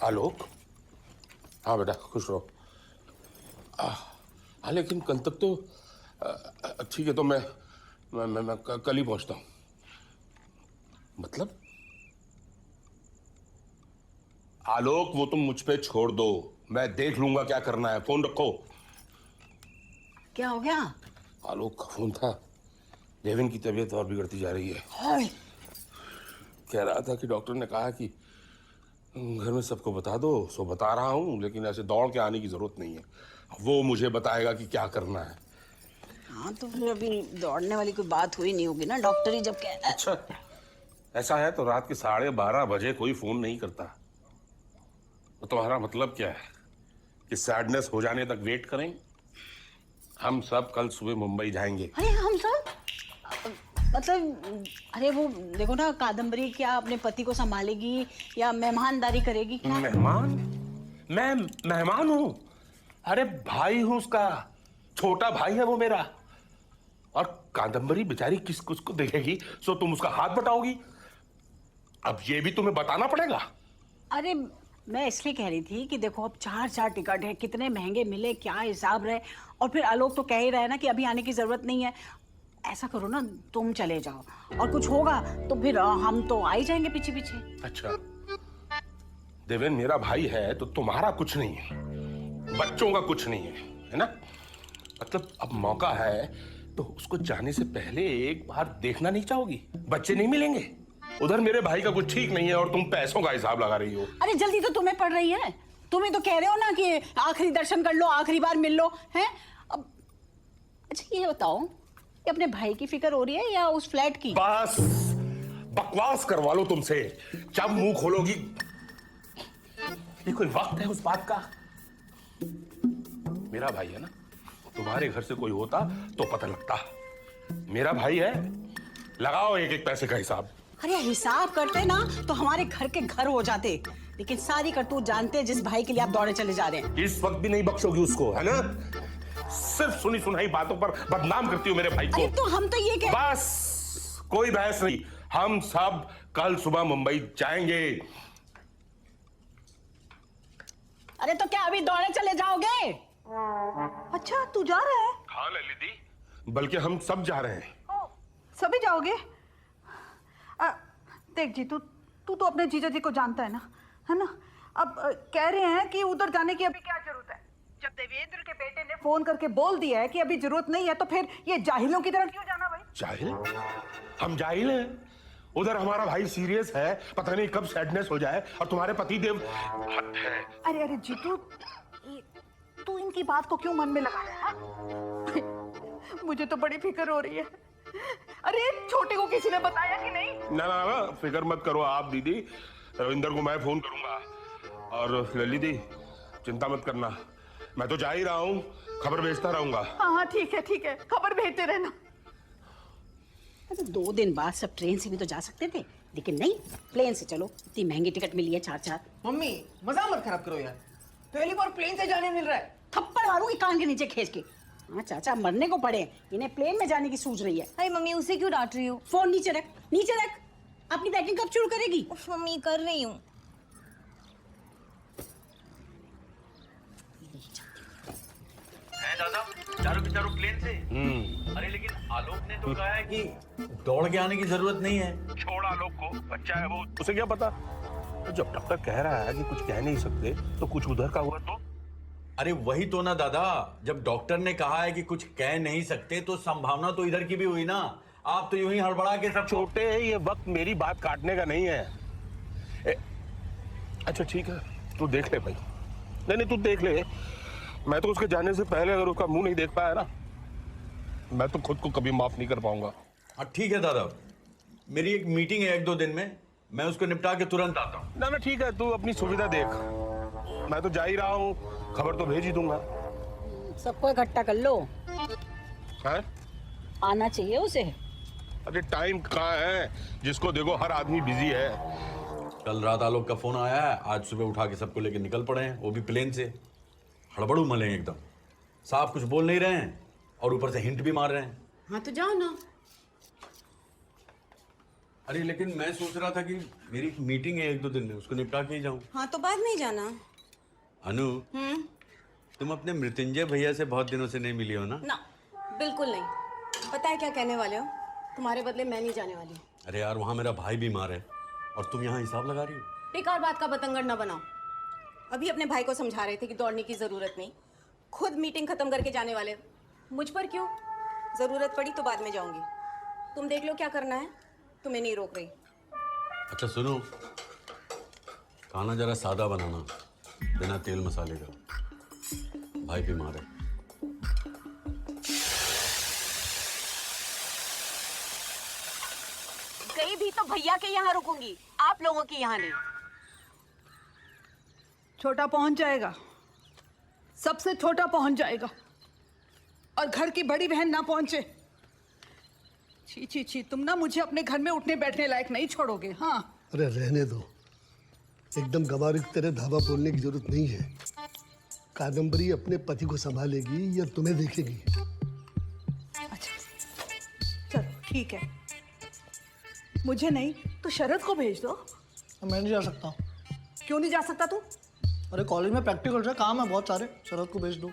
आलोक। हाँ बेटा खुश रहो। हाँ लेकिन कल तक तो ठीक है, तो मैं कल ही पहुंचता हूँ। मतलब आलोक वो तुम मुझ पे छोड़ दो, मैं देख लूंगा क्या करना है। फोन रखो। क्या हो गया? आलोक का फोन था। देवेन की तबीयत और बिगड़ती जा रही है। हाय। कह रहा था कि डॉक्टर ने कहा कि घर में सबको बता दो। सो बता रहा हूँ, लेकिन ऐसे दौड़ के आने की जरूरत नहीं है। वो मुझे बताएगा कि क्या करना है। हाँ तो फिर अभी दौड़ने वाली कोई बात हुई नहीं होगी ना, डॉक्टर ही जब कह। अच्छा ऐसा है तो रात के 12:30 बजे कोई फोन नहीं करता। तो तुम्हारा मतलब क्या है कि सैडनेस हो जाने तक वेट करें? हम सब कल सुबह मुंबई जाएंगे। अरे हम सब मतलब, अरे वो देखो ना, कादम्बरी क्या अपने पति को संभालेगी या मेहमानदारी करेगी? क्या मेहमान? मैं मेहमान हूं? अरे भाई हूं उसका, छोटा भाई है वो मेरा। और कादम्बरी बेचारी किस कुछ को देखेगी? सो तुम उसका हाथ बटाओगी? अब ये भी तुम्हें बताना पड़ेगा। अरे मैं इसलिए कह रही थी कि देखो अब 4 टिकट है, कितने महंगे मिले, क्या हिसाब रहे। और फिर आलोक तो कह ही रहा है ना कि अभी आने की जरूरत नहीं है। ऐसा करो ना, तुम चले जाओ, और कुछ होगा तो फिर हम तो आ ही जाएंगे पीछे पीछे। अच्छा देवेन मेरा भाई है तो तुम्हारा कुछ नहीं है, बच्चों का कुछ नहीं है ना? मतलब अब मौका है तो उसको जाने से पहले एक बार देखना नहीं चाहोगी? बच्चे नहीं मिलेंगे उधर, मेरे भाई का कुछ ठीक नहीं है और तुम पैसों का हिसाब लगा रही हो। अरे जल्दी तो तुम्हें पड़ रही है, तुम्हें तो कह रहे हो ना कि आखिरी दर्शन कर लो, आखिरी बार मिल लो, हैं? अब अच्छा ये बताओ कि अपने भाई की फिक्र हो रही है या उस फ्लैट की? बस बकवास करवा लो तुमसे, जब मुंह खोलोगी। ये कोई वक्त है उस बात का? मेरा भाई है ना, तुम्हारे घर से कोई होता तो पता लगता। मेरा भाई है, लगाओ एक एक पैसे का हिसाब। अरे हिसाब करते ना तो हमारे घर के घर हो जाते, लेकिन सारी करतूत जानते हैं जिस भाई के लिए आप दौड़े चले जा रहे हैं। इस वक्त भी नहीं बख्शोगी उसको, है ना? सिर्फ सुनी सुनाई बातों पर बदनाम करती हो मेरे भाई को। अरे तो हम तो ये बस कोई बहस नहीं, हम सब कल सुबह मुंबई जाएंगे। अरे तो क्या अभी दौड़े चले जाओगे? अच्छा तू जा रहा है? हाँ ललित दी, बल्कि हम सब जा रहे हैं। सभी जाओगे? देख जी, तू तू तो अपने जीजा जी को जानता है ना, है ना? अब कह रहे हैं कि उधर जाने की अभी क्या जरूरत है। जब देवेंद्र के बेटे ने फोन करके बोल दिया है कि अभी जरूरत नहीं है, तो फिर ये जाहिलों की तरह क्यों जाना भाई? जाहिल? हम जाहिल हैं? उधर हमारा भाई सीरियस है, पता नहीं कब सैडनेस हो जाए, और तुम्हारे पति देव हद है। अरे अरे जीतू, तू इनकी बात को क्यों मन में लगा रहा है? मुझे तो बड़ी फिक्र हो रही है। अरे छोटे को किसी ने बताया कि नहीं? ना ना ना फिक्र मत करो आप दीदी, रविंदर को मैं फोन करूंगा। और ललित दी चिंता मत करना, मैं तो जा ही रहा हूँ, खबर भेजता रहूंगा। हाँ हाँ ठीक है, खबर भेजते रहना। अरे 2 दिन बाद सब ट्रेन से भी तो जा सकते थे, लेकिन नहीं, प्लेन से चलो। इतनी महंगी टिकट मिली है 4। मम्मी मजा मत खराब करो यार, पहली बार प्लेन से जाने मिल रहा है। थप्पड़ मारूंगी कान के नीचे खींच के। हाँ चाचा मरने को पड़े, इन्हें प्लेन में जाने की सूझ रही है। अरे मम्मी उसे क्यों डांट रही हो? फोन नीचे रख, नीचे रख। अपनी पैकिंग कब शुरू करेगी? उफ मम्मी कर रही हूँ। दादा चारों के चारों प्लेन से। अरे लेकिन आलोक ने तो कहा है कि दौड़ के आने की जरूरत नहीं है। छोड़ आलोक को, बच्चा है वो, उसे क्या पता। तो जब डॉक्टर कह रहा है कि कुछ कह नहीं सकते, तो कुछ उधर का हुआ तो? अरे वही तो ना दादा, जब डॉक्टर ने कहा है कि कुछ कह नहीं सकते तो संभावना तो इधर की भी हुई ना। आप तो यूं ही हड़बड़ा के सब छोटे, ये वक्त मेरी बात काटने का नहीं है। अच्छा ठीक है, तू देख ले भाई। नहीं तू देख ले, मैं तो उसके जाने से पहले अगर उसका मुंह नहीं देख पाया ना, मैं तो खुद को कभी माफ नहीं कर पाऊंगा। हाँ ठीक है दादा, मेरी एक मीटिंग है 1-2 दिन में, मैं उसको निपटा के तुरंत आता हूँ। ना ठीक है, तू अपनी सुविधा देख, मैं तो जा ही रहा हूँ, खबर तो भेज ही दूंगा। सबको इकट्ठा कर लो, है? आना चाहिए उसे। अरे टाइम कहाँ है, जिसको देखो हर आदमी बिजी है। कल रात आलोक का फोन आया है, आज सुबह उठा के सबको लेके निकल पड़े हैं, वो भी प्लेन से। हड़बड़ू मले हैं एकदम, साफ कुछ बोल नहीं रहे हैं और ऊपर से हिंट भी मार रहे हैं। हाँ तो जाओ ना। अरे लेकिन मैं सोच रहा था कि मेरी एक मीटिंग है 1-2 दिन में, उसको निपटा के ही जाऊं। हाँ तो बाद में ही जाना। अनु, तुम अपने मृत्युंजय भैया से बहुत दिनों से नहीं मिली हो ना? ना, बिल्कुल नहीं। पता है क्या कहने वाले हो? तुम्हारे बदले मैं नहीं जाने वाली। अरे यार, वहाँ मेरा भाई बीमार है और तुम यहाँ हिसाब लगा रही हो। बेकार बात का बतंगड़ ना बनाओ। अभी अपने भाई को समझा रहे थे कि दौड़ने की जरूरत नहीं, खुद मीटिंग खत्म करके जाने वाले। मुझ पर क्यों? जरूरत पड़ी तो बाद में जाऊंगी। तुम देख लो क्या करना है, तुम्हें नहीं रोक रही। अच्छा सुनो, खाना जरा सादा बनाना, बिना तेल मसाले का। भाई बीमार है। गई भी तो भैया के यहाँ रुकूंगी, आप लोगों के यहाँ नहीं। छोटा पहुंच जाएगा, सबसे छोटा पहुंच जाएगा, और घर की बड़ी बहन ना पहुंचे। छी छी छी, तुम ना मुझे अपने घर में उठने बैठने लायक नहीं छोड़ोगे। हाँ अरे रहने दो, एकदम गंवार की तरह धावा बोलने की जरूरत नहीं है। कादम्बरी अपने पति को संभालेगी या तुम्हें देखेगी? अच्छा चलो ठीक है, मुझे नहीं तो शरद को भेज दो। मैं नहीं जा सकता। क्यों नहीं जा सकता तू? अरे कॉलेज में प्रैक्टिकल से काम है बहुत सारे, शरद को भेज दो।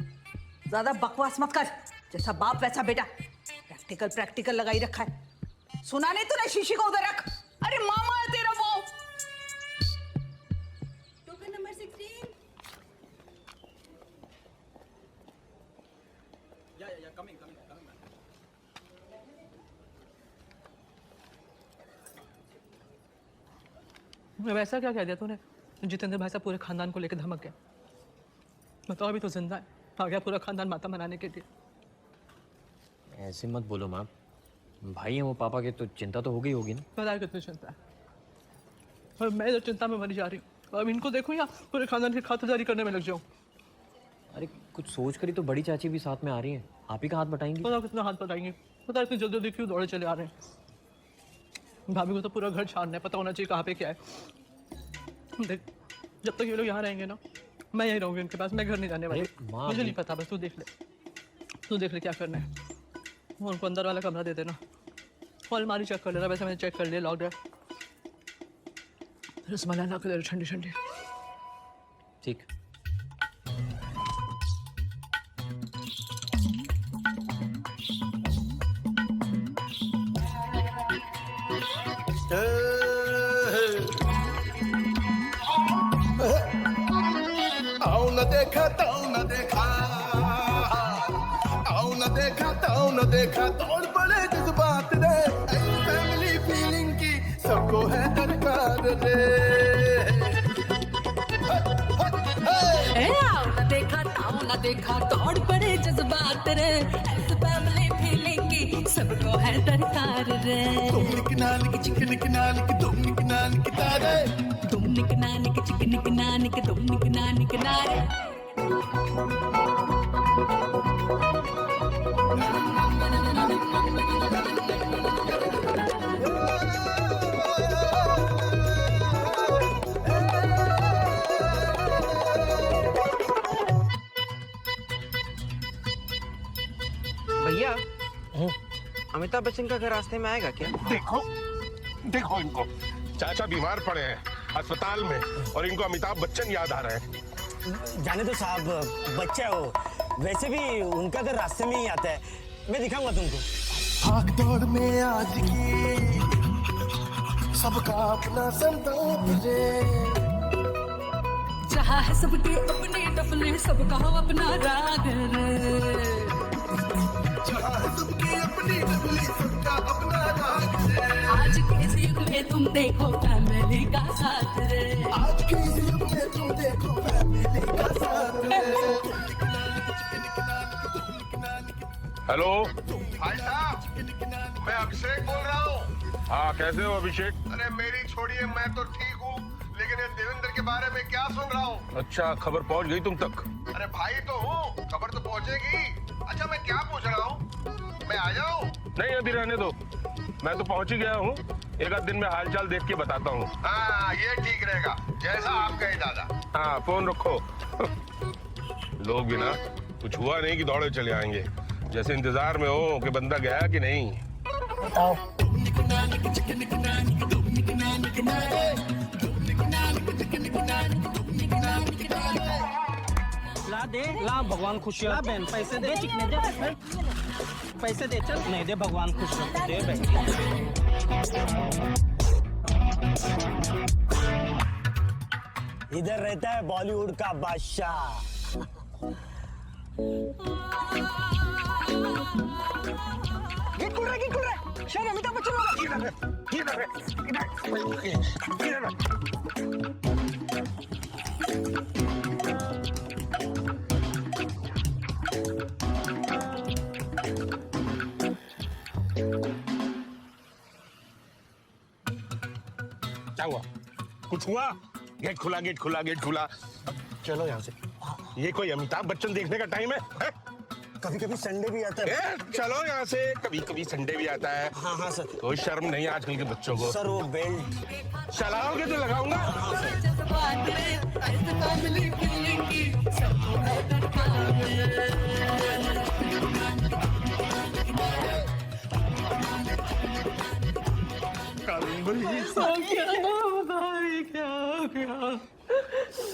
ज्यादा बकवास मत कर, जैसा बाप वैसा बेटा। प्रैक्टिकल प्रैक्टिकल लगाई रखा है। सुना नहीं तूने? शीशी को उधर रख। अरे मामा है तेरा वो। Token number 16। वैसा क्या कह दिया तूने? जितेंद्र भाई साहब पूरे खानदान को लेकर धमक गया। बताओ, अभी तो जिंदा है, आ गया पूरा खानदान माता मनाने के लिए। ऐसे मत बोलो माँ, भाई हैं वो पापा के, तो चिंता तो हो गई होगी ना। पता है कितनी चिंता है, और मैं इधर चिंता में मरी जा रही हूँ। अब इनको देखूँ या पूरे खानदान की खातिरदारी करने में लग जाऊँ। अरे कुछ सोच कर ही तो बड़ी चाची भी साथ में आ रही हैं, आप ही का हाथ बटाएंगी। पता कितना हाथ बताएंगे, पता इतनी जल्दी जल्दी क्यों दौड़े चले आ रहे हैं। भाभी को तो पूरा घर छानना है, पता होना चाहिए कहाँ पे क्या है। देख, जब तक ये लोग यहाँ रहेंगे ना, मैं यहीं रहूँगी उनके पास, मैं घर नहीं जाने वाली। माँ, मुझे नहीं पता, बस तू देख ले क्या करना है। वो उनको अंदर वाला कमरा दे देना, और अलमारी चेक कर लेना। वैसे मैंने चेक कर लिया, लॉक्ड है। रसमलाई ला के दे ठंडी ठंडी। ठीक। आओ न देखा ताऊ न देखा, आओ न देखा ताऊ न देखा, तोड़ पड़े जज्बात रे, फैमिली फीलिंग की सबको है दरकार रे। आओ न देखा ताऊ न देखा, तोड़ पड़े जज्बात रे, फैमिली फीलिंग की सबको है दरकार रे। तुम निकनाल की चिकन निकनाल की, तुम निकनाल की तारे, तुम निकनान के चिकन निकनान के, तुम निकनान के नारे। भैया, अमिताभ बच्चन का घर रास्ते में आएगा क्या? देखो देखो इनको, चाचा बीमार पड़े हैं अस्पताल में और इनको अमिताभ बच्चन याद आ रहे हैं। जाने तो साहब, बच्चा हो, वैसे भी उनका घर रास्ते में ही आता है। मैं दिखाऊंगा तुमको। भाग दौड़ में आज की सबका अपना संताप रे, जहाँ है सबके अपने डफले, सबका अपना राग रे। जहाँ है सबकी अपनी डबली, सबका अपना राग रे। आज के युग में तुम देखो फैमिली का साथ रे, आज के युग में तुम देखो फैमिली का साथ रे। हेलो भाई साहब, मैं अभिषेक बोल रहा हूँ। हाँ, कैसे हो अभिषेक? अरे मेरी छोड़िए, मैं तो ठीक हूँ, लेकिन ये देवेंद्र के बारे में क्या सुन रहा हूँ। अच्छा, खबर पहुंच गई तुम तक? अरे भाई तो हूँ, खबर तो पहुँचेगी। अच्छा मैं क्या पूछ रहा हूँ, मैं आ जाऊँ? नहीं, अभी रहने दो, मैं तो पहुंच ही गया हूँ। एक आध दिन में हालचाल देख के बताता हूँ। हाँ ये ठीक रहेगा, जैसा आप कहे दादा। हाँ, फोन रखो। लोग भी ना कुछ हुआ नहीं कि दौड़े चले आएंगे, जैसे इंतजार में हो कि बंदा गया कि नहीं। बताओ। ला दे, ला भगवान खुश ला बहन, पैसे दे, चिकने दे, पैसे दे, चल नहीं दे भगवान खुश दे बहन। इधर रहता है बॉलीवुड का बादशाह। गिट खुल रहा है। शायद अमिताभ बच्चन होगा। क्या हुआ? कुछ हुआ? गेट खुला, गेट खुला, गेट खुला। चलो यहाँ से। ये कोई अमिताभ बच्चन देखने का टाइम है? कभी कभी संडे भी आता है। चलो यहाँ से। कभी कभी संडे भी आता है। हाँ हाँ सर। कोई शर्म नहीं आजकल के बच्चों को। सर वो बेल्ट चलाओगे तो लगाऊंगा। जज्बात रे ऐसे फैमिली फीलिंग की सबको है दरकार।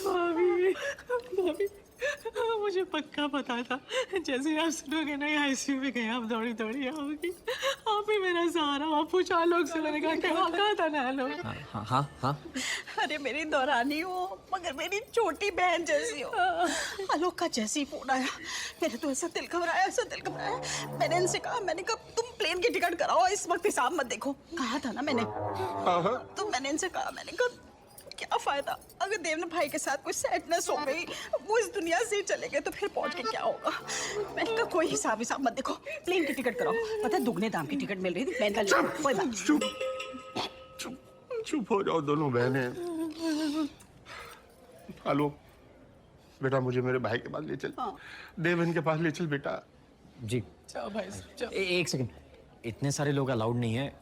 भाभी, मुझे पक्का पता था जैसे आप सुनोगे ना आईसीयू में गए आप दौड़ी दौड़ी आओगी। आप ही मेरा सहारा। आप पूछा लोग से मैंने कहा कहा था ना लोग। हाँ हाँ हाँ। अरे मेरी दौरानी हो मगर मेरी छोटी बहन जैसी हो। आलोक का जैसी फोन आया मेरे तो ऐसा दिल घबराया। मैंने इनसे कहा, मैंने कहा तुम प्लेन की टिकट कराओ, इस वक्त हिसाब मत देखो। कहा था ना मैंने। तो मैंने इनसे कहा, मैंने कहा क्या फायदा अगर देवना भाई के साथ कोई सैडनेस हो गई, वो इस दुनिया से ही चले गए तो फिर पहुंच के क्या होगा। मैंने कहा कोई हिसाब मत देखो, प्लेन की टिकट कराओ। पता है दुगने दाम की टिकट मिल रही थी। मैंने कहा कोई बात। चुप हो जाओ दोनों बहनें। आलोक बेटा मुझे मेरे भाई के पास ले चल। देवन के पास ले चल बेटा। जी जाओ भाई जाओ। एक सेकंड, इतने सारे लोग अलाउड नहीं है।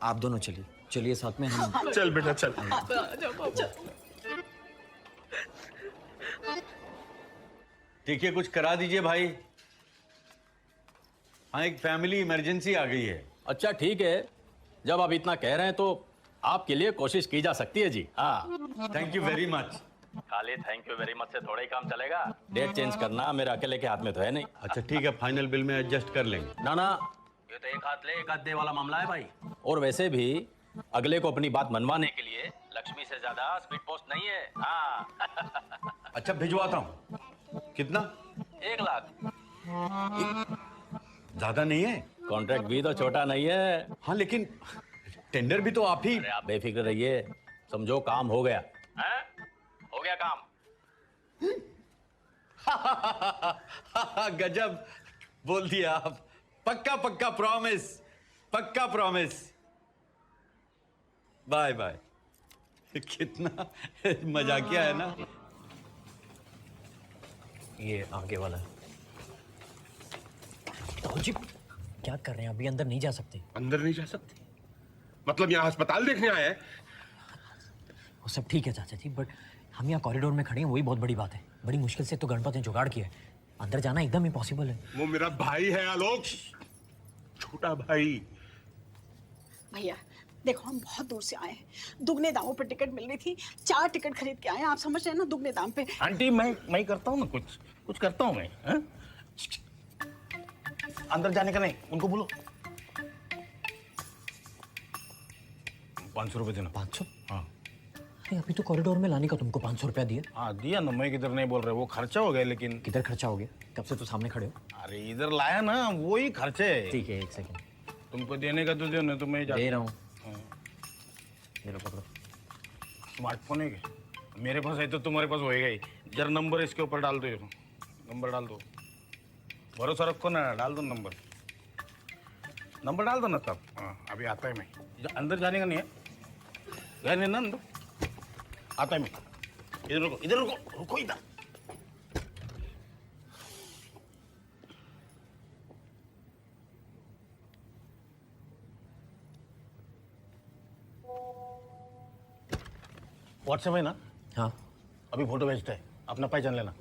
आप दोनों चलिए, चलिए साथ में हम। चल बेटा चल। ठीक है, कुछ करा दीजिए भाई। हाँ, एक फैमिली इमरजेंसी आ गई है। अच्छा ठीक है, जब आप इतना कह रहे हैं तो आपके लिए कोशिश की जा सकती है जी। हाँ थैंक यू वेरी मच। खाली थैंक यू वेरी मच से थोड़ा ही काम चलेगा। डेट चेंज करना मेरे अकेले के हाथ में तो है नहीं। अच्छा ठीक है, फाइनल बिल में एडजस्ट कर लेंगे। ना ना, ये तो एक हाथ ले एक हाथ दे वाला मामला है भाई। और वैसे भी अगले को अपनी बात मनवाने के लिए लक्ष्मी से ज्यादा स्पीड पोस्ट नहीं है। हाँ अच्छा भिजवाता हूँ। कितना? 1 लाख। ज्यादा नहीं है? कॉन्ट्रैक्ट भी तो छोटा नहीं है। हाँ लेकिन टेंडर भी तो आप ही। अरे आप बेफिक्र रहिए, समझो काम हो गया है? हो गया काम। गजब बोल दिया आप। पक्का पक्का प्रॉमिस, पक्का प्रॉमिस। Bye bye. कितना मजाकिया है ना। ये आगे वाला है। तो जी क्या कर रहे हैं? अभी अंदर नहीं जा सकते। अंदर नहीं जा सकते मतलब यहाँ अस्पताल देखने आए हैं? वो सब ठीक है चाचा जी, बट हम यहाँ कॉरिडोर में खड़े हैं, वही बहुत बड़ी बात है। बड़ी मुश्किल से तो गणपत ने जुगाड़ किया है। अंदर जाना एकदम इम्पॉसिबल है। वो मेरा भाई है आलोक, छोटा भाई। भैया देखो हम बहुत दूर से आए हैं, दुगने दामों पे टिकट मिल रही थी। 4 टिकट खरीद के आए हैं, आप समझ रहे हैं ना, दुगने दाम पे। आंटी मैं करता हूँ ना, कुछ करता हूँ मैं। हा? अंदर जाने का नहीं, उनको बोलो 500 रुपए देना। 500? हाँ। अरे अभी तो कॉरिडोर में लाने का तुमको 500 रुपया दिया। हाँ दिया ना, मैं किधर नहीं बोल रहे, वो खर्चा हो गया। लेकिन किधर खर्चा हो गया? कब से तो सामने खड़े हो। अरे इधर लाया ना, वो ही खर्चे है। ठीक है, एक सेकंड। तुमको देने का तो दो ना, तो मैं दे रहा हूँ। ये लो पकड़ो। स्मार्टफोन है क्या? मेरे पास है तो तुम्हारे पास होएगा ही। जरा नंबर इसके ऊपर डाल दो, नंबर डाल दो। भरोसा रखो ना, डाल दो नंबर डाल दो ना तब। हाँ अभी आता है मैं। अंदर जाने का नहीं है, गए नहीं ना अंदर, आता है मैं। इधर रुको इधर। व्हाट्सएप है ना? हाँ अभी फोटो भेजता है, अपना पहचान लेना।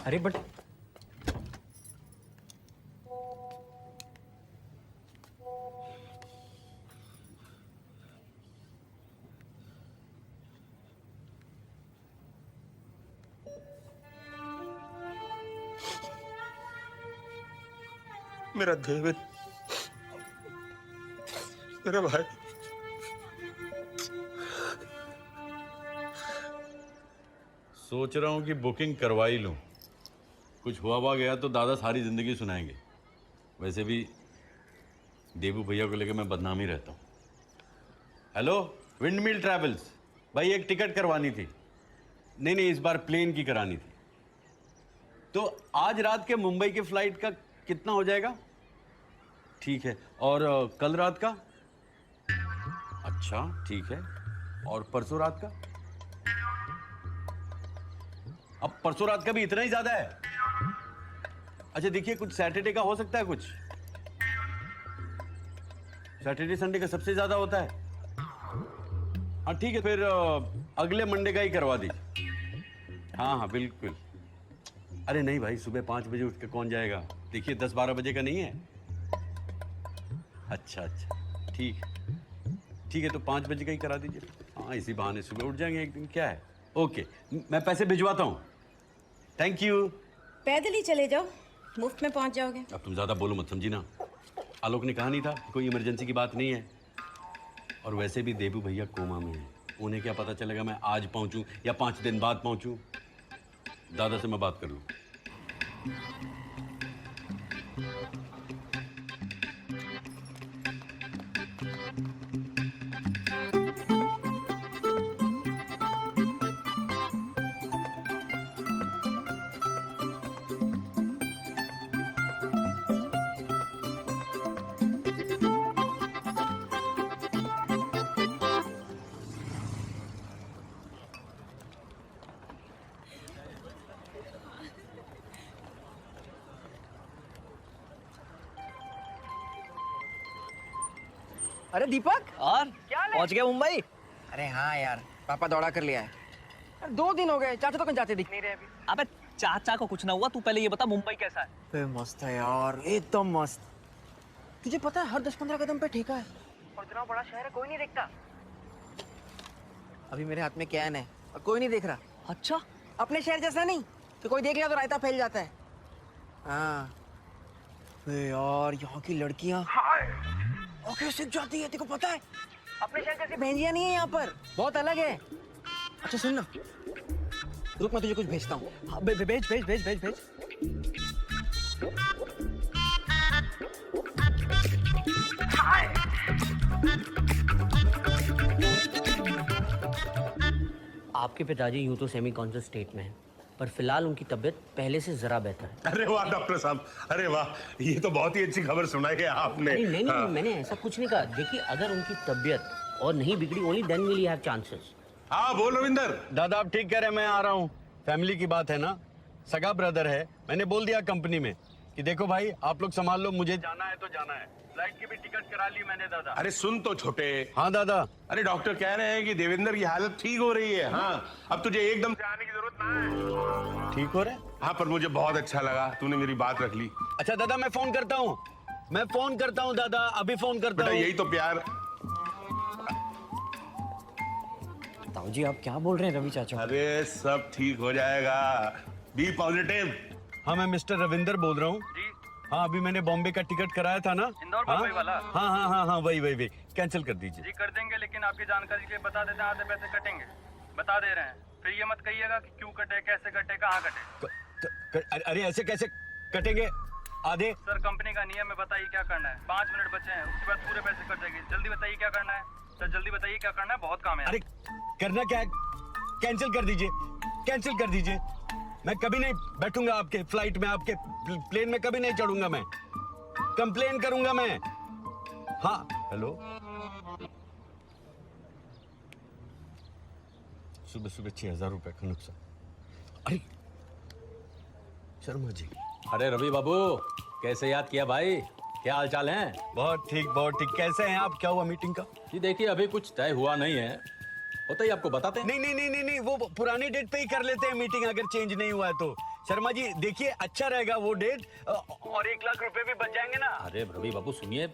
अरे बट मेरा देवेन, मेरा भाई। सोच रहा हूँ कि बुकिंग करवा ही लूँ। कुछ हुआ गया तो दादा सारी जिंदगी सुनाएंगे। वैसे भी देबू भैया को लेकर मैं बदनाम ही रहता हूँ। हेलो, विंडमिल ट्रैवल्स भाई, एक टिकट करवानी थी। नहीं, इस बार प्लेन की करानी थी। तो आज रात के मुंबई के फ्लाइट का कितना हो जाएगा? ठीक है। और कल रात का? अच्छा ठीक है। और परसों रात का? अब परसों रात का भी इतना ही ज्यादा है? अच्छा देखिए, कुछ सैटरडे का हो सकता है? कुछ सैटरडे संडे का सबसे ज्यादा होता है। हाँ ठीक है, फिर अगले मंडे का ही करवा दीजिए। हाँ बिल्कुल। अरे नहीं भाई, सुबह 5 बजे उठ के कौन जाएगा? देखिए 10-12 बजे का नहीं है। अच्छा ठीक है, तो 5 बजे का ही करा दीजिए। हाँ, इसी बहाने सुबह उठ जाएंगे एक दिन, क्या है। ओके, मैं पैसे भिजवाता हूँ। Thank you. पैदल ही चले जाओ, मुफ्त में पहुंच जाओगे। अब तुम ज्यादा बोलो मत, समझी ना। आलोक ने कहा नहीं था कोई इमरजेंसी की बात नहीं है। और वैसे भी देबू भैया कोमा में है, उन्हें क्या पता चलेगा मैं आज पहुंचूं या 5 दिन बाद पहुंचूं। दादा से मैं बात कर लूं। अरे दीपक, और क्या हाल है? पहुंच गया मुंबई? अरे हाँ यार, पापा दौड़ा कर लिया है। यार 2 दिन हो गए, चाचा तो कहीं जाते दिख नहीं रहे अभी। अबे चाचा को कुछ ना हुआ, तू पहले ये बता मुंबई कैसा है? अबे मस्त है यार, एकदम मस्त। तुझे पता है हर 10-15 कदम पे ठेका है और इतना बड़ा शहर है, कोई नहीं देखता। अभी मेरे हाथ में कैन है और कोई नहीं देख रहा। अच्छा, अपने शहर जैसा नहीं कि कोई देख लिया तो रायता फैल जाता है। हाँ यार, यहाँ की लड़कियाँ ओके सीख जाती है, तेको पता है? अपने शहर जैसी भेंजियाँ नहीं है यहाँ पर, बहुत अलग है। अच्छा सुन ना, रुक मैं तुझे कुछ भेजता हूँ। हाँ, भेज। आपके पिताजी यूं तो सेमी कॉन्शियस स्टेट में हैं, पर फिलहाल उनकी तबीयत पहले से जरा बेहतर है। अरे वाह डॉक्टर साहब, अरे वाह, ये तो बहुत ही अच्छी खबर सुनाई है आपने। नहीं, हाँ। मैंने ऐसा कुछ नहीं कहा। देखिए, अगर उनकी तबीयत और नहीं बिगड़ी, only then will you have chances. हाँ बोल रविंदर। दादा आप ठीक कह रहे हैं, मैं आ रहा हूँ। फैमिली की बात है ना, सगा ब्रदर है। मैंने बोल दिया कंपनी में कि देखो भाई आप लोग संभाल लो, मुझे जाना है तो जाना है। फ्लाइट की भी टिकट करा ली मैंने दादा। अरे सुन तो छोटे। हाँ दादा। अरे डॉक्टर कह रहे हैं कि देवेंद्र की हालत ठीक हो रही है। हाँ, अब तुझे एकदम से आने की जरूरत ना है। ठीक हो रहे? हाँ, पर मुझे बहुत अच्छा लगा तूने मेरी बात रख ली। अच्छा दादा, मैं फोन करता हूँ दादा, अभी फोन करता हूँ। यही तो प्यार। ताऊ जी आप क्या बोल रहे हैं रवि चाचा? अरे सब ठीक हो जाएगा, बी पॉजिटिव। हाँ मैं मिस्टर रविंदर बोल रहा हूँ। हाँ, अभी मैंने बॉम्बे का टिकट कराया था ना, इंदौर मुंबई वाला। हाँ वही कैंसिल कर दीजिए। जी कर देंगे, लेकिन आपकी जानकारी के लिए बता देते हैं, आधे पैसे कटेंगे। बता दे रहे हैं, फिर ये मत कहिएगा कि क्यों कटे, कैसे कटे, कहाँ कटे। अरे ऐसे कैसे कटेंगे आधे? सर कंपनी का नियम है, बताइए क्या करना है। 5 मिनट बचे हैं, उसके बाद पूरे पैसे कट जाएंगे। जल्दी बताइए क्या करना है सर, जल्दी बताइए क्या करना है, बहुत काम है। अरे करना क्या है, कैंसिल कर दीजिए। मैं कभी नहीं बैठूंगा आपके फ्लाइट में, आपके प्लेन में कभी नहीं चढ़ूंगा। मैं कंप्लेन करूंगा मैं। हाँ हेलो, सुबह 6,000 रुपए का नुकसान। अरे शर्मा जी। अरे रवि बाबू, कैसे याद किया भाई? क्या हाल चाल है? बहुत ठीक। कैसे हैं आप? क्या हुआ मीटिंग का? जी देखिए, अभी कुछ तय हुआ नहीं है, होता ही आपको बताते हैं। नहीं, वो पुरानी डेट पे ही कर लेते हैं मीटिंग, अगर चेंज नहीं हुआ है तो। शर्मा जी देखिए, अच्छा रहेगा वो डेट, और 1 लाख रुपए भी बच जाएंगे ना। अरे रवि बाबू सुनिए,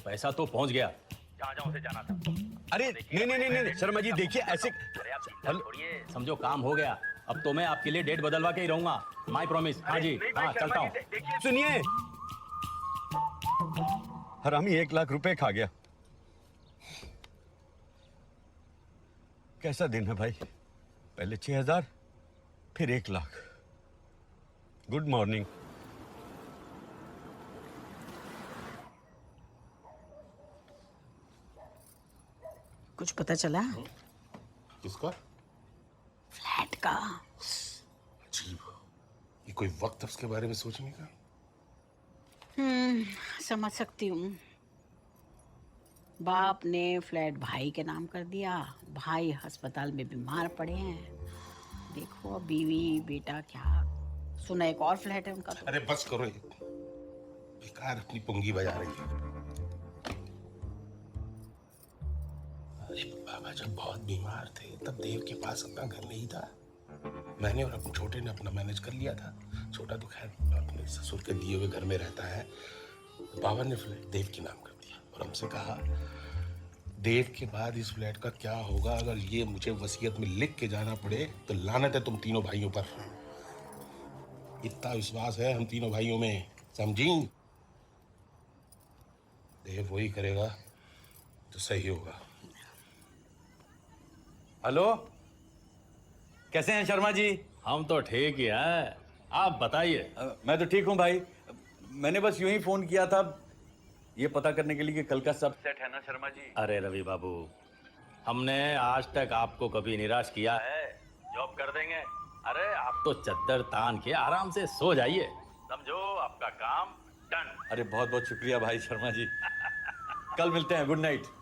पैसा तो पहुंच गया, जहाँ से जाना था। अरे नहीं शर्मा जी देखिए, ऐसे छोड़िए, समझो काम हो गया। अब तो मैं आपके लिए डेट बदलवा के ही रहूंगा, माई प्रॉमिस। हाँ जी, हाँ चलता हूँ। सुनिए हरामी 1 लाख रुपए खा गया। कैसा दिन है भाई? पहले 6,000 फिर 1 लाख। Good morning. कुछ पता चला? किसका? फ्लैट का। अजीब, ये कोई वक्त है उसके बारे में सोचने का? समझ सकती हूँ। बाप ने फ्लैट भाई के नाम कर दिया, भाई अस्पताल में बीमार पड़े हैं। देखो अब बीवी बेटा क्या, सुना एक और फ्लैट है उनका तो। अरे बस करो, ये बेकार अपनी पुंगी बजा रही है। अरे बाबा जब बहुत बीमार थे तब देव के पास अपना घर नहीं था। मैंने और अपने छोटे ने अपना मैनेज कर लिया था। छोटा तो खैर अपने ससुर के दिए हुए घर में रहता है। बाबा ने फ्लैट देव के नाम कर दिया और हमसे कहा देव के बाद इस फ्लैट का क्या होगा अगर ये मुझे वसीयत में लिख के जाना पड़े तो लानत है तुम तीनों भाइयों पर। इतना विश्वास है हम तीनों भाइयों में, समझी? देव वही करेगा तो सही होगा। हेलो, कैसे हैं शर्मा जी? हम तो ठीक ही हैं, आप बताइए। मैं तो ठीक हूँ भाई। मैंने बस यूं ही फोन किया था ये पता करने के लिए कि कल का सब सेट है ना शर्मा जी? अरे रवि बाबू, हमने आज तक आपको कभी निराश किया है? जॉब कर देंगे। अरे आप तो चद्दर तान के आराम से सो जाइए, समझो आपका काम डन। अरे बहुत बहुत शुक्रिया भाई शर्मा जी। कल मिलते हैं, गुड नाइट।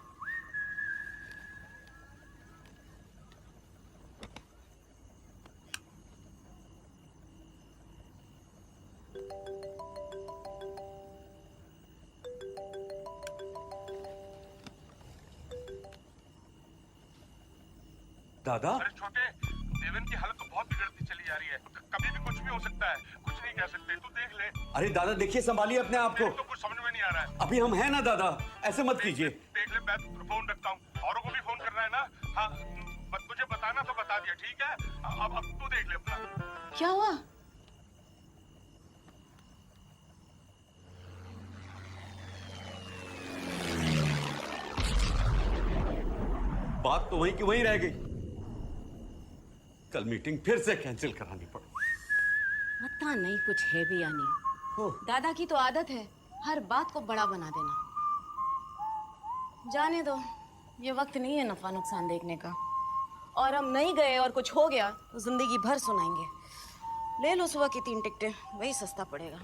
दादा, अरे छोटे, देवन की हालत तो बहुत बिगड़ती चली जा रही है। कभी भी कुछ भी हो सकता है, कुछ नहीं कह सकते। तू देख ले। अरे दादा देखिए, संभालिए अपने आप को। तो कुछ समझ में नहीं आ रहा है। अभी हम हैं ना दादा, ऐसे मत कीजिए। देख ले, मैं फोन रखता हूँ। औरों को भी फोन करना है ना? हाँ, तुझे बताना तो बता दिया, ठीक है? अब तू देख ले अपना। क्या हुआ? बात तो वहीं की वहीं रह गई। कल मीटिंग फिर से कैंसिल करानी पड़ी। पता नहीं कुछ है भी या नहीं। दादा की तो आदत है हर बात को बड़ा बना देना। जाने दो, ये वक्त नहीं है नफा नुकसान देखने का। और हम नहीं गए और कुछ हो गया तो जिंदगी भर सुनाएंगे। ले लो सुबह की 3 टिकटें, वही सस्ता पड़ेगा।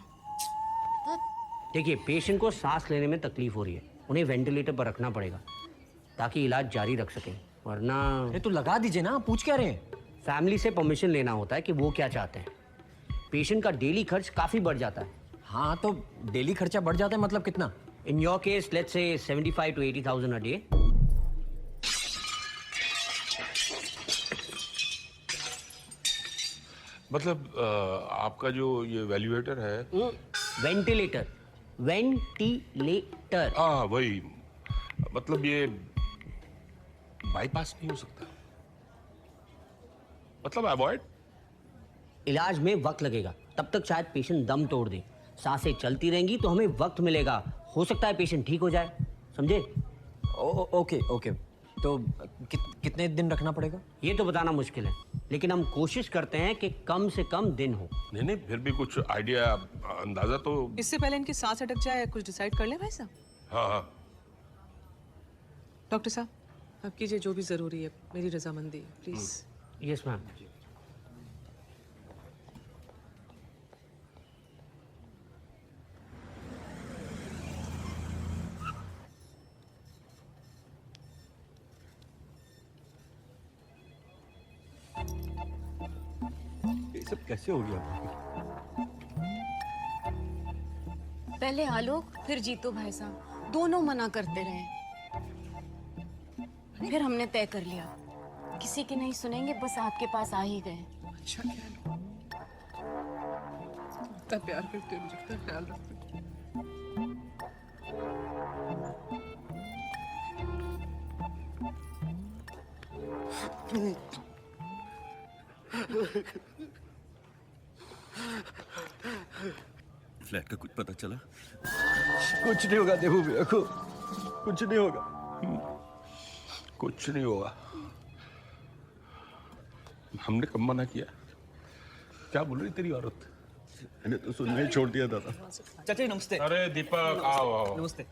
देखिए, पेशेंट को सांस लेने में तकलीफ हो रही है, उन्हें वेंटिलेटर पर रखना पड़ेगा ताकि इलाज जारी रख सकें, वरना। अरे तो लगा दीजिए ना, पूछ क्या रहे हैं? फैमिली से परमिशन लेना होता है कि वो क्या चाहते हैं। पेशेंट का डेली खर्च काफी बढ़ जाता है। हाँ तो डेली खर्चा बढ़ जाता है मतलब कितना? In your case let's say 75 to 80,000 a day. मतलब आपका जो ये वैल्यूएटर है, वेंटिलेटर, वेंटिलेटर। हाँ वही, मतलब ये बाईपास नहीं हो सकता, मतलब अवॉइड। इलाज में वक्त लगेगा, तब तक शायद पेशेंट दम तोड़ दे। सांसें चलती रहेंगी तो हमें वक्त मिलेगा, हो सकता है पेशेंट ठीक हो जाए, समझे? ओके ओके, तो कितने दिन रखना पड़ेगा? ये तो बताना मुश्किल है, लेकिन हम कोशिश करते हैं कि कम से कम दिन हो। नहीं, फिर भी कुछ आइडिया, अंदाजा तो। इससे पहले इनकी सांस अटक जाए, कुछ डिसाइड कर ले भाई साहब। हाँ। डॉक्टर साहब आप कीजिए जो भी जरूरी है, मेरी रजामंदी है, प्लीज। Yes ma'am. ये सब कैसे हो गया? पहले आलोक फिर जीतू भाई साहब दोनों मना करते रहे, फिर हमने तय कर लिया किसी की नहीं सुनेंगे, बस आपके पास आ ही गए। अच्छा क्या इतना प्यार करते हो, मुझे इतना ख्याल रखते हो। फ्लैट का कुछ पता चला? कुछ नहीं होगा देवू भैया को, कुछ नहीं होगा। कुछ नहीं होगा। हमने कब मना किया? क्या बोल रही तेरी औरत? मैंने तो सुनना ही छोड़ दिया दादा। चाचा जी नमस्ते। अरे दीपक आओ आओ। नमस्ते।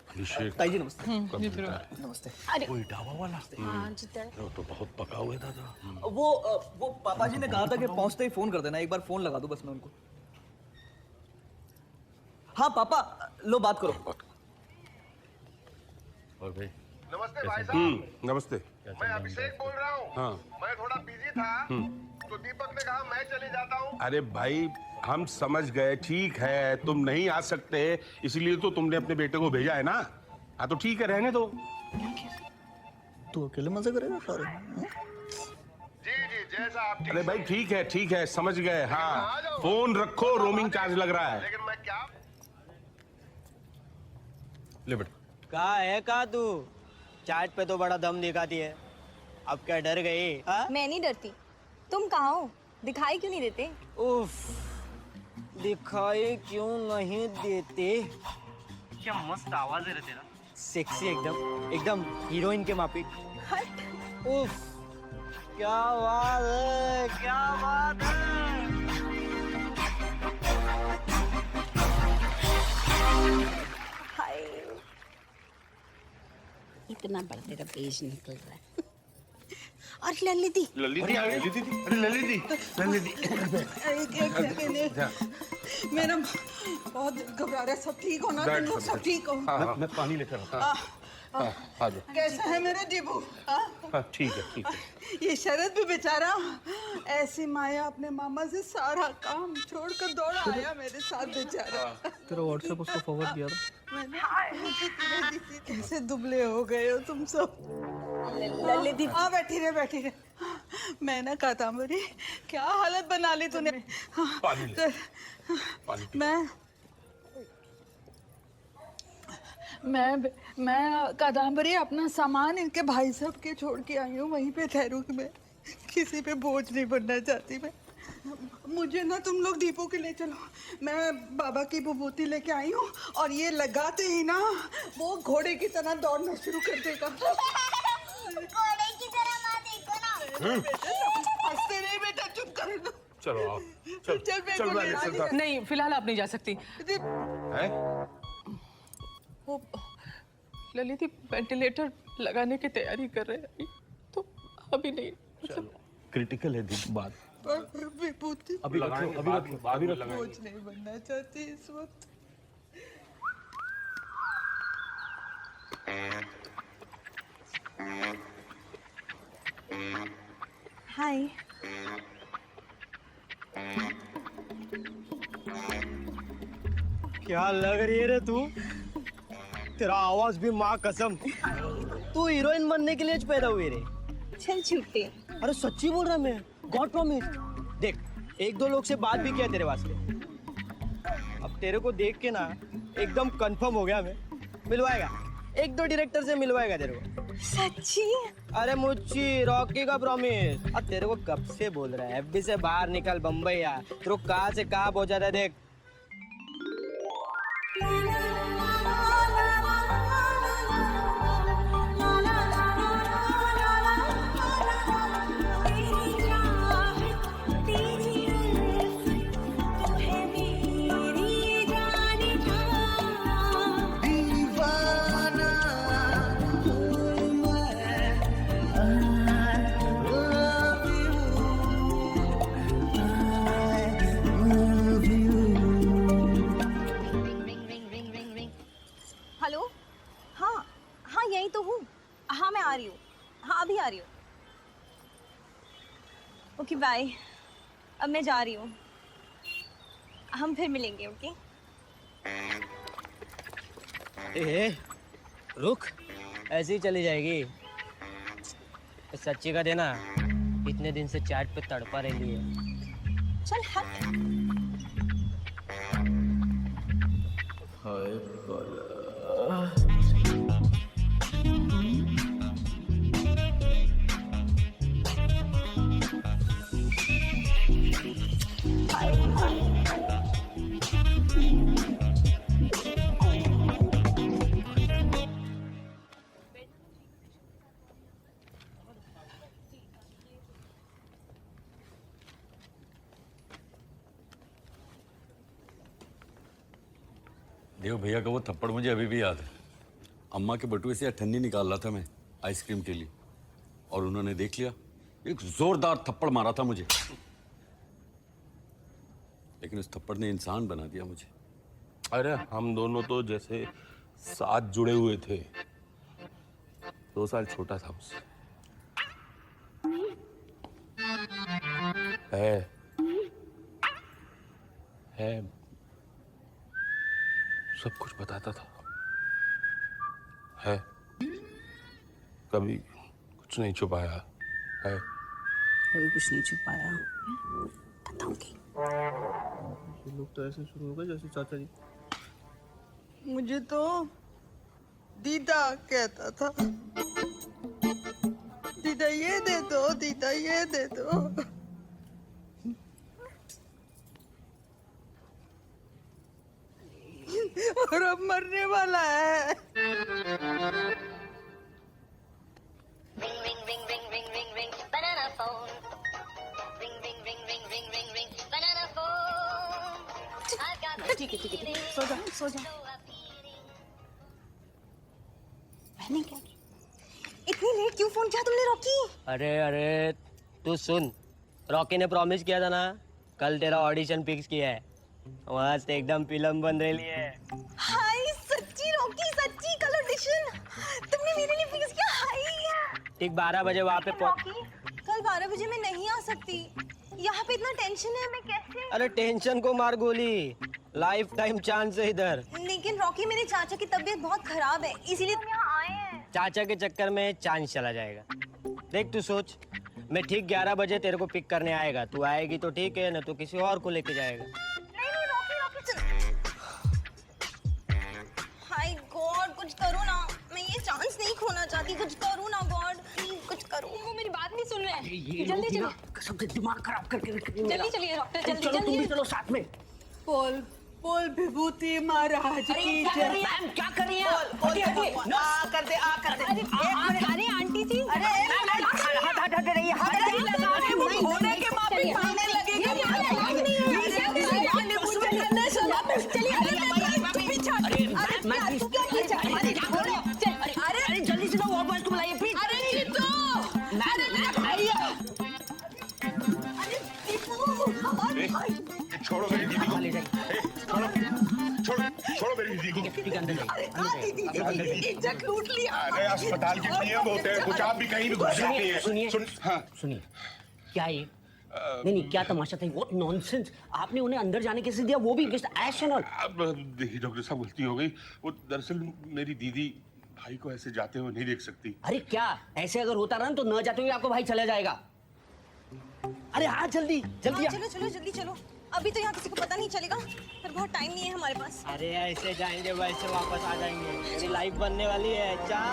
अभिषेक ताई जी नमस्ते। कब मिलता है? नमस्ते। अरे कोई ढाबा वाला? हाँ जीता वो तो बहुत पका हुआ है दादा। वो पापा जी ने कहा था कि पहुंचते ही फोन कर देना, एक बार फोन लगा दो बस मैं उनको। हाँ पापा लो बात करो। और भाई नमस्ते भाई साहब। नमस्ते। मैं अभिषेक बोल रहा हूँ। हाँ। मैं थोड़ा बिजी था तो दीपक ने कहा मैं चले जाता हूँ। अरे भाई हम समझ गए, ठीक है तुम नहीं आ सकते इसलिए तो तुमने अपने बेटे को भेजा है ना। हाँ तो ठीक है रहने दो। तू अकेले मजे करेगा सारे? जी जी जैसा आप। अरे भाई ठीक है समझ गए। हाँ फोन रखो, रोमिंग चार्ज लग रहा है। लेकिन मैं क्या ले बेटा। कहा है कहा तू? चाट पे तो बड़ा दम दिखाती है, अब क्या डर गई? मैं नहीं डरती। तुम कहाँ हो? दिखाई क्यों नहीं देते? उफ, दिखाई क्यों नहीं देते? क्या मस्त आवाज है रे तेरा। सेक्सी एकदम, एकदम हीरोइन के माफिक। हट। उफ, क्या बात है, क्या बात है। हाय। इतना बड़ा तेरा पेज निकल रहा है। और ललिती। मेरा बहुत घबरा रहा है। सब ठीक हो ना? तुम लोग सब ठीक हो? मैं पानी लेकर आ जाओ। कैसा है मेरा जीबू? ठीक है। ये शरद भी बेचारा ऐसी माया अपने मामा से सारा काम छोड़कर दौड़ा आया मेरे साथ बेचारा। तेरा व्हाट्सएप उसको फॉरवर्ड किया था। मैंने कैसे दुबले हो गए हो तुम सब। ललित हाँ बैठी रहे। मैं ना कादम्बरी क्या हालत बना ली तूने। पानी ले। मैं कादम्बरी अपना सामान इनके भाई साहब के छोड़ के आई हूँ, वहीं पे ठहरू। मैं किसी पे बोझ नहीं बनना चाहती। मैं मुझे ना तुम लोग दीपू के ले चलो। मैं बाबा की विभूति लेके आई हूँ और ये लगाते ही ना वो घोड़े की तरह दौड़ना शुरू कर देगा। घोड़े की तरह माँ देखो ना। हंसते नहीं बेटा, चुप कर। चलो आओ। चल नहीं फिलहाल आप नहीं जा सकती। वो ललित वेंटिलेटर लगाने की तैयारी कर रहे हैं तो अभी नहीं। क्रिटिकल है बात। विभूति अभी रखो, अभी रखो। बोझ नहीं बनना चाहती इस वक्त। हाय। क्या लग रही है रे तू? तेरा आवाज भी माँ कसम। तू हीरोइन बनने के लिए पैदा हुई रे। चल छूटे। अरे सच्ची बोल रहा मैं, गॉड प्रॉमिस। देख एक दो लोग से बात भी किया तेरे वास्ते। अब तेरे को देख के ना एकदम कंफर्म हो गया मैं। मिलवाएगा, एक दो डायरेक्टर से मिलवाएगा तेरे को। सच्ची? अरे मुच्ची, रॉकी का प्रॉमिस। अब तेरे को कब से बोल रहा है एफबी से बाहर निकल बम्बई आ। तेरे को कहाँ से कहाँ पहुंचा था देख। हेलो। हाँ यही तो हूँ। हाँ मैं आ रही हूँ। हाँ अभी आ रही हूँ। Okay bye. अब मैं जा रही हूँ, हम फिर मिलेंगे। ओके ए, रुक, ऐसे ही चली जाएगी। तो सच्ची का देना, इतने दिन से चैट पे तड़पा रही है। चल हट। हाय देव भैया का वो थप्पड़ मुझे अभी भी याद है। अम्मा के बटुए से ठन्नी निकाल रहा था मैं आइसक्रीम के लिए, और उन्होंने देख लिया, एक जोरदार थप्पड़ मारा था मुझे। लेकिन उस थप्पड़ ने इंसान बना दिया मुझे। अरे हम दोनों तो जैसे साथ जुड़े हुए थे। 2 साल छोटा था मुझसे। है सब कुछ बताता था। है कभी कुछ नहीं छुपाया है। कभी कुछ नहीं छुपाया। बताऊंगी। लोग तो ऐसे शुरू हो गए जैसे चाचा जी। मुझे तो दीदा कहता था, दीदा ये दे दो, दीदा ये दे दो। और अब मरने वाला है। ठीक है ठीक है, सो जा सो जा। मैंने क्या किया? इतनी लेट क्यों फोन किया तुमने रॉकी? अरे तू सुन, रॉकी ने प्रॉमिस किया था ना, कल तेरा ऑडिशन फिक्स किया है, वहां से एकदम फिल्म बन रही है। हाय सच्ची रॉकी, सच्ची कल ऑडिशन तुमने मेरे लिए फिक्स किया? हाय ठीक 12 बजे वहाँ पे रॉकी, कल 12 बजे मैं नहीं आ सकती, यहाँ पे इतना टेंशन है, मैं कैसे? अरे टेंशन को मार गोली, लाइफ टाइम चांस है इधर। लेकिन रॉकी मेरे चाचा की तबीयत बहुत खराब है, इसीलिए हम यहाँ आए हैं। चाचा के चक्कर में चांस चला जाएगा। देख तू सोच, मैं ठीक 11 बजे तेरे को पिक करने आएगा, तू आएगी तो ठीक है, ना तो किसी और को लेके जाएगा। नहीं रॉकी चल। हाय गॉड कुछ करो ना, मैं ये चांस नहीं खोना चाहती, कुछ करो ना गॉड, प्लीज कुछ करो। वो मेरी बात नहीं सुन रहे हैं। जल्दी चलिए, कसम से दिमाग खराब करके रख दी मेरा। जल्दी चलिए डॉक्टर, जल्दी चलो तुम भी जल्दी। चलो साथ में। बोल बोल विभूति महाराज की जय। मैम क्या कर रही हैं? बोल आ कर दे, आ कर दे। अरे आंटी जी, अरे हाथ हट रही है, हाथ नहीं लगा रहे, वो घोड़े के माफी मांगने लगेगा। अरे जल्दी से वो बॉयज को बुलाइए प्लीज। अरे जीतो, अरे मेरा भैया। छोड़ो मेरी दीदी को। छोड़ो मेरी दीदी को। इज्जत लूट लिया। अरे अस्पताल के नियम होते हैं, कुछ आप भी कहीं भी घुस जाती है। सुनिए क्या ये नहीं क्या तमाशा था? What nonsense! आपने उन्हें अंदर जाने कैसे दिया, वो भी गेस्ट एशनल। अब देखिए डॉक्टर साहब, गलती हो गई। वो दरअसल मेरी दीदी भाई को ऐसे जाते हुए नहीं देख सकती। अरे क्या ऐसे अगर होता रहा तो न जाते हुए आपको भाई चला जाएगा। अरे हाँ जल्दी जल्दी। चलो चलो जल्दी चलो, अभी तो यहाँ किसी को पता नहीं चलेगा, फिर बहुत टाइम नहीं है हमारे पास। अरे ऐसे जाएंगे वैसे वापस आ जाएंगे, मेरी लाइफ बनने वाली है। जा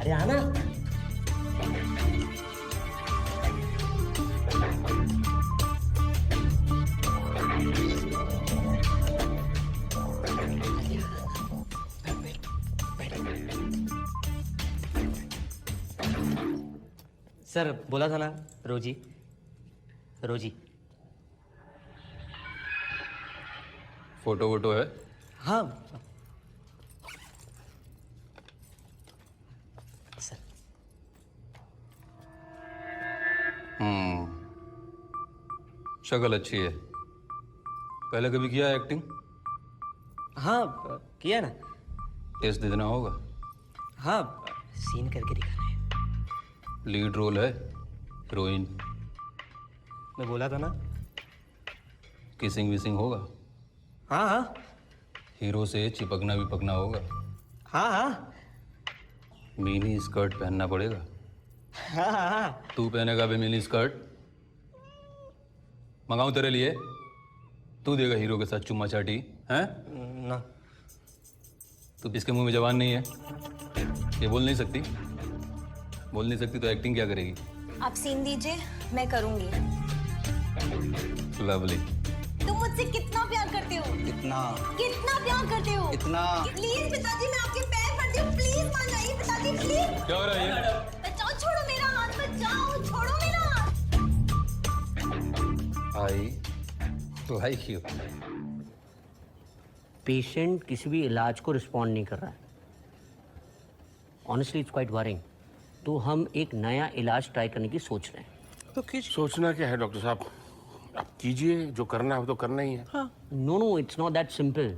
अरे आना। सर बोला था ना, रोजी रोजी। फोटो वोटो है? हाँ शक्ल अच्छी है। पहले कभी किया एक्टिंग? हाँ किया ना। टेस्ट दे देना होगा। हाँ सीन करके दिखाना है। लीड रोल है, हीरोइन। मैं बोला था ना। किसिंग विसिंग होगा? हाँ हाँ हीरो से चिपकना विपकना होगा? हाँ हाँ मिनी स्कर्ट पहनना पड़ेगा? हाँ हाँ। तू पहनेगा भी मिनी स्कर्ट? मंगाऊं तेरे लिए? तू देगा हीरो के साथ चुम्मा चाटी? हैं? ना। तू इसके मुंह में जबान नहीं है? ये बोल नहीं सकती? बोल नहीं सकती तो एक्टिंग क्या करेगी? आप सीन दीजिए, मैं करूंगी। लवली। तुम मुझसे कितना प्यार करते हो? कितना? कितना प्यार करते हो? कितना? प्लीज पिताजी, मैं आपके पैर पड़ती हूँ, प्लीज मान जाइए पिताजी, प्लीज। क्या हो रहा है ये? बचाओ, छोड़ो मेरा हाथ, बचाओ, छोड़ो मेरा हाथ। I like you. पेशेंट किसी भी इलाज को रिस्पॉन्ड नहीं कर रहा है। Honestly it's quite worrying. तो हम एक नया इलाज ट्राई करने की सोच रहे हैं। तो सोचना क्या है डॉक्टर साहब, आप कीजिए, जो करना है वो तो करना ही है। No no, it's not that simple.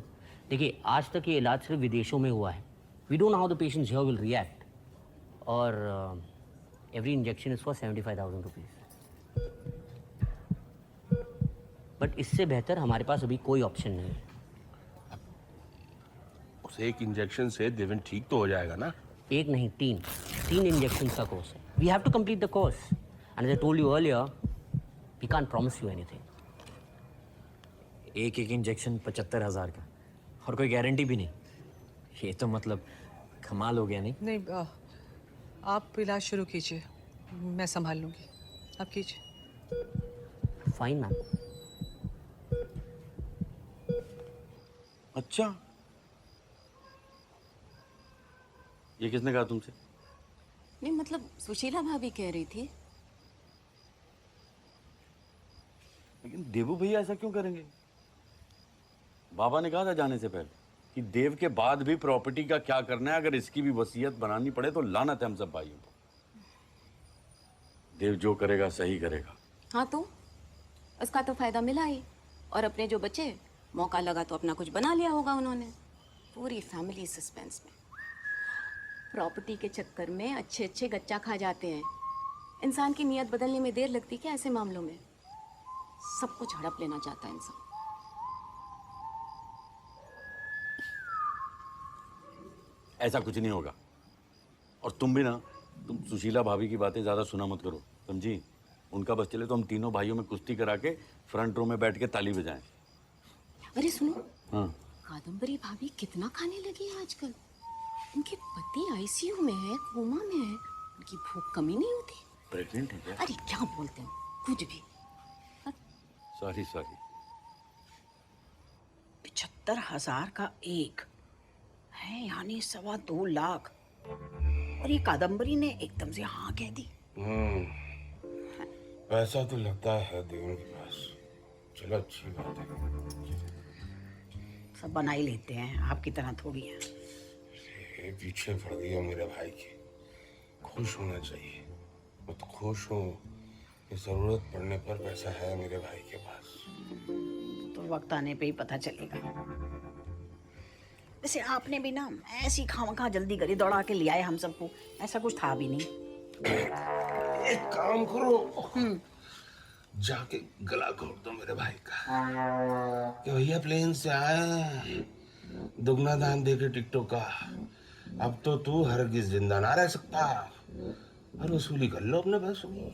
देखिए, आज तक ये इलाज सिर्फ विदेशों में हुआ है। We don't know how the patients here will react. और every injection is for 75,000 rupees. But इससे बेहतर हमारे पास अभी कोई ऑप्शन नहीं है। उस एक इंजेक्शन से देवेन ठीक तो हो जाएगा ना? एक नहीं, तीन इंजेक्शन का कोर्स है। We have to complete the course and I told you earlier, we can't promise you anything. एक इंजेक्शन 75,000 का और कोई गारंटी भी नहीं। ये तो मतलब कमाल हो गया नहीं? नहीं, आप इलाज शुरू कीजिए, मैं संभाल लूंगी। आप कीजिए। Fine ma'am. अच्छा, ये किसने कहा तुमसे? नहीं मतलब सुशीला भाभी कह रही थी। लेकिन देवू भैया ऐसा क्यों करेंगे? बाबा ने कहा था जाने से पहले कि देव के बाद भी प्रॉपर्टी का क्या करना है, अगर इसकी भी वसीयत बनानी पड़े तो लानत है हम सब भाइयों को। देव जो करेगा सही करेगा। हाँ तो उसका तो फायदा मिला ही, और अपने जो बचे मौका लगा तो अपना कुछ बना लिया होगा उन्होंने। पूरी फैमिली सस्पेंस में। प्रॉपर्टी के चक्कर में अच्छे अच्छे गच्चा खा जाते हैं। इंसान की नीयत बदलने में देर लगती क्या ऐसे मामलों में? सब कुछ हड़प लेना चाहता है इंसान। ऐसा कुछ नहीं होगा। और तुम भी ना, तुम सुशीला भाभी की बातें ज्यादा सुना मत करो, समझी? उनका बस चले तो हम तीनों भाइयों में कुश्ती करा के फ्रंट रो में बैठ के ताली बजाएं। अरे सुनो, हाँ, कादम्बरी भाभी कितना खाने लगी है आजकल। उनके पति आईसीयू में है, कोमा में है, उनकी भूख कमी नहीं होती। प्रेग्नेंट है क्या? अरे क्या बोलते हो, कुछ भी। सॉरी। 75,000 का एक है, यानी 2.25 लाख। और ये कादम्बरी ने एकदम से हाँ कह दी। पैसा तो लगता है देवेन के पास। चलो अच्छी बात है, सब बना ही लेते हैं, आपकी तरह थोड़ी है। ये पीछे पड़ गई मेरे भाई की। खुश होना चाहिए। मैं तो खुश हूँ कि जरूरत पड़ने पर पैसा है मेरे भाई के पास। तो वक्त आने पे ही पता चलेगा। वैसे आपने भी ना ऐसी खामखा जल्दी करी, दौड़ा के ले आए हम सबको, ऐसा कुछ था भी नहीं। एक काम करो, जाके गला घोट दो मेरे भाई का कि भैया प्लेन से आए, दुगना दान दे के टिकटों का। अब तो तू हरगिज जिंदा ना रह सकता। और वसूली कर लो अपने पैसों की।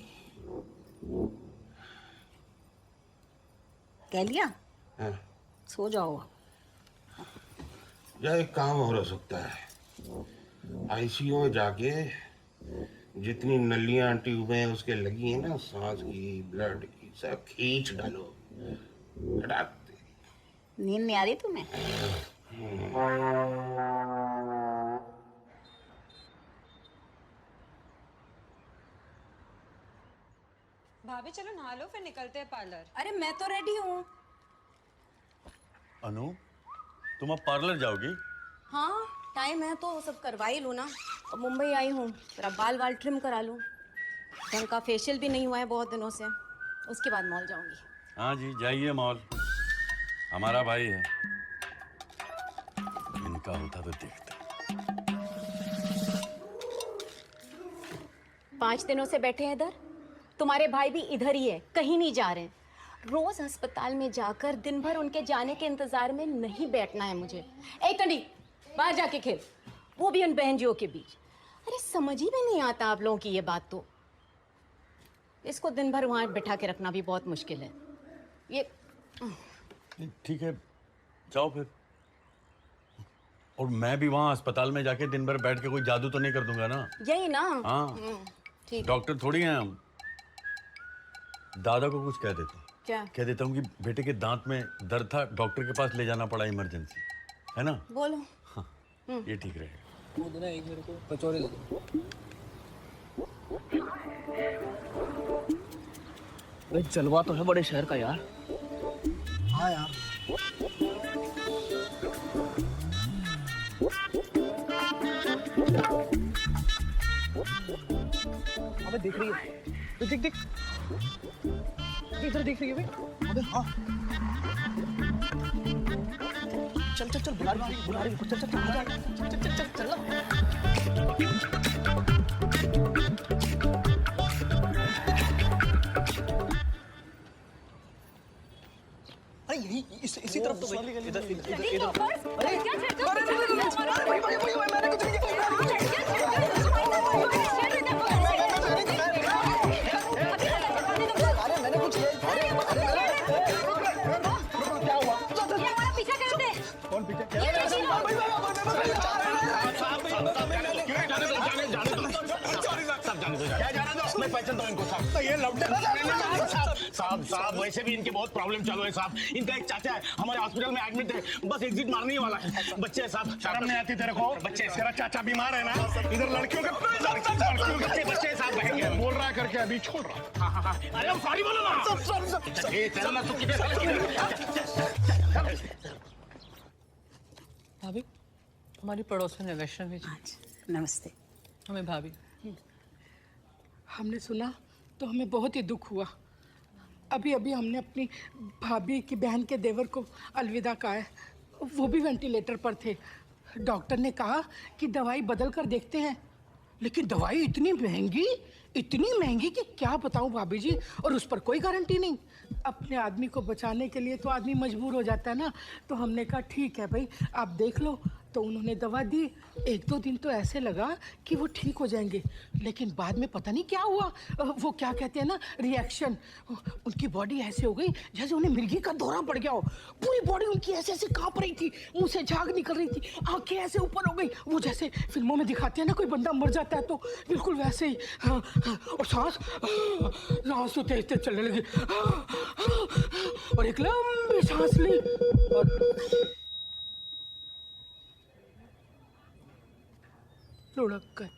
कह लिया? हाँ। सो जाओ। या एक काम और हो सकता है, आईसीयू में जाके जितनी नलियां ट्यूबें उसके लगी हैं ना, सांस की, ब्लड की, सब खींच डालो, हटा दे। नींद नहीं आ रही तुम्हें? भाभी चलो नहा लो, फिर निकलते हैं पार्लर। अरे मैं तो रेडी हूँ। अनु, तुम अब पार्लर जाओगी? हाँ टाइम है तो सब करवा ही लूँ ना। अब मुंबई आई हूँ, तेरा बाल ट्रिम करा लूँ। ढंग का फेशियल भी नहीं हुआ है बहुत दिनों से। उसके बाद मॉल जाऊंगी। हाँ जी, जाइए मॉल, हमारा भाई है। इनका होता तो देखता। 5 दिनों से बैठे हैं इधर। तुम्हारे भाई भी इधर ही है, कहीं नहीं जा रहे हैं। रोज अस्पताल में जाकर दिन भर उनके जाने के इंतजार में नहीं बैठना है मुझे। ए टंडी, बाहर जाके खेल, वो भी उन बहनजियों के बीच। अरे समझ ही में नहीं आता आप लोगों की ये बात। तो इसको दिन भर वहां बैठा के रखना भी बहुत मुश्किल है। ये ठीक है, जाओ फिर। और मैं भी वहाँ अस्पताल में जाके दिन भर बैठ के कोई जादू तो नहीं कर दूंगा ना? यही ना। हाँ, ठीक। डॉक्टर थोड़ी हैं हम। दादा को कुछ कह देता हूँ। क्या कह देता हूँ कि बेटे के दांत में दर्द था, डॉक्टर के पास ले जाना पड़ा इमरजेंसी, है ना? बोलो। हाँ, ये ठीक रहेगा। वो देना एक मेरे को कचौड़ी दे दो। भाई जलवा तो है बड़े शहर का यार। हाँ यार। अबे देख रही है? देख देख इधर देख रही है भाई। अबे हाँ। चल चल चल, बुला रही चल चल चल, आ जा। चल चल चल चल। अरे यही इसी तरफ तो भाई। इधर इधर इधर। अरे मैंने कुछ नहीं कौन पीछे? मैं पहचानता हूँ इनको साहब। ये लौटे साहब वैसे भी इनके बहुत प्रॉब्लम चालू है साहब। इनका एक चाचा है हमारे हॉस्पिटल में एडमिट है, बस एग्जिट मारने ही वाला है। बच्चे साहब, शर्म नहीं आती तेरे को? बच्चे, तेरा चाचा बीमार है ना? इधर लड़कियों के बच्चे साहब बहेंगे। बोल रहा है करके अभी छोड़ रहा। हाँ। अरे सॉरी बोलो ना। भाभी, हमारी पड़ोसन है वैष्णवी जी। नमस्ते। हमें भाभी। हमने सुना तो हमें बहुत ही दुख हुआ। अभी अभी हमने अपनी भाभी की बहन के देवर को अलविदा कहा है, वो भी वेंटिलेटर पर थे। डॉक्टर ने कहा कि दवाई बदल कर देखते हैं, लेकिन दवाई इतनी महंगी कि क्या बताऊं भाभी जी, और उस पर कोई गारंटी नहीं। अपने आदमी को बचाने के लिए तो आदमी मजबूर हो जाता है ना। तो हमने कहा ठीक है भाई, आप देख लो। तो उन्होंने दवा दी। 1-2 दिन तो ऐसे लगा कि वो ठीक हो जाएंगे, लेकिन बाद में पता नहीं क्या हुआ। वो क्या कहते हैं ना, रिएक्शन। उनकी बॉडी ऐसे हो गई जैसे उन्हें मिर्गी का दौरा पड़ गया हो। पूरी बॉडी उनकी ऐसे ऐसे कांप रही थी, मुंह से झाग निकल रही थी, आंखें ऐसे ऊपर हो गई। वो जैसे फिल्मों में दिखाते हैं ना, कोई बंदा मर जाता है तो बिल्कुल वैसे ही। और सांस तो तेज तेज चलने लगी, और एक लंबी सांस ली और लुढ़क कर।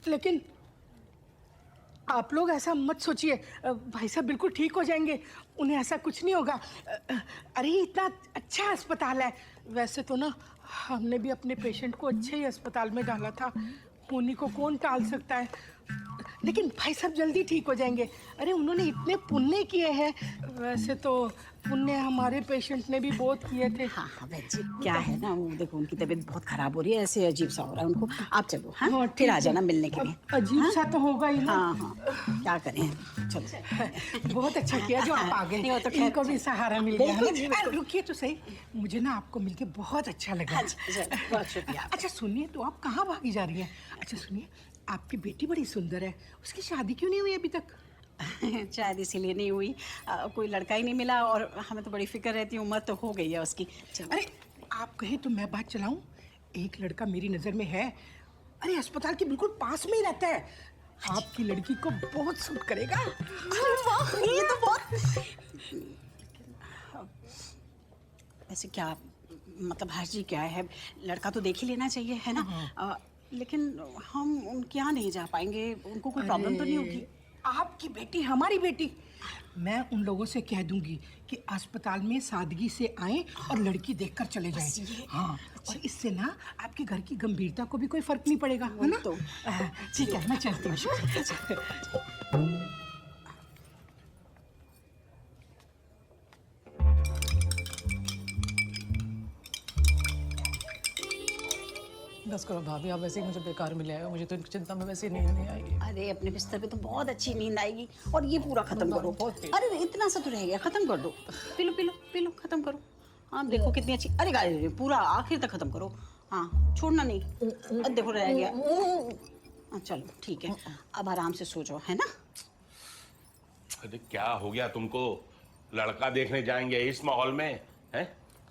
लेकिन आप लोग ऐसा मत सोचिए, भाई साहब बिल्कुल ठीक हो जाएंगे, उन्हें ऐसा कुछ नहीं होगा। अरे इतना अच्छा अस्पताल है। वैसे तो ना हमने भी अपने पेशेंट को अच्छे ही अस्पताल में डाला था, उन्हीं को कौन टाल सकता है। लेकिन भाई साहब जल्दी ठीक हो जाएंगे। अरे उन्होंने इतने पुण्य किए हैं। वैसे तो पुण्य हमारे पेशेंट ने भी बहुत किए थे। हाँ बहन जी, क्या है ना, वो देखो उनकी तबीयत बहुत खराब हो रही है, ऐसे अजीब सा हो रहा है उनको। आप चलो। हाँ फिर आ जाना मिलने के लिए। अजीब सा तो होगा ही ना। हाँ, क्या करें, चलो। बहुत अच्छा किया जो आप आ गए, तो इनको भी सहारा मिल गया। रुकिए तो सही, मुझे ना आपको मिलके बहुत अच्छा लगा। बहुत शुक्रिया। अच्छा सुनिए, तो आप कहाँ भागी जा रही हैं? अच्छा सुनिए, आपकी बेटी बड़ी सुंदर है, उसकी शादी क्यों नहीं हुई अभी तक? शायद इसीलिए नहीं हुई, कोई लड़का ही नहीं मिला, और हमें तो बड़ी फिक्र रहती, उम्र तो हो गई है उसकी। अरे आप कहें तो मैं बात चलाऊं, एक लड़का मेरी नज़र में है। अरे अस्पताल के बिल्कुल पास में ही रहता है, आपकी लड़की को बहुत सूट करेगा। ये तो बहुत। वैसे क्या मतलब हर्जी क्या है, लड़का तो देख ही लेना चाहिए, है ना? लेकिन हम उनके यहाँ नहीं जा पाएंगे, उनको कोई प्रॉब्लम तो नहीं होगी? आपकी बेटी हमारी बेटी, मैं उन लोगों से कह दूंगी कि अस्पताल में सादगी से आए और लड़की देखकर चले जाएं। हाँ, और इससे ना आपके घर की गंभीरता को भी कोई फर्क नहीं पड़ेगा, है ना? तो ठीक है, मैं चलती हूँ। बस करो भाभी, आप वैसे ही मुझे बेकार मिले आए हो, मुझे तो इनकी चिंता में वैसे नींद नहीं आएगी। अरे अपने बिस्तर पे तो बहुत अच्छी नींद आएगी। और ये पूरा खत्म करो। अरे इतना सा तो रह गया, खत्म कर दो। P low P low P low, खत्म करो। हाँ देखो कितनी अच्छी। अरे गाइस पूरा आखिर तक खत्म करो। हाँ छोड़ना नहीं। देखो रह गया। चलो ठीक है, अब आराम से सो जाओ, है ना। अरे क्या हो गया तुमको? लड़का देखने जाएंगे इस माहौल में, हैं?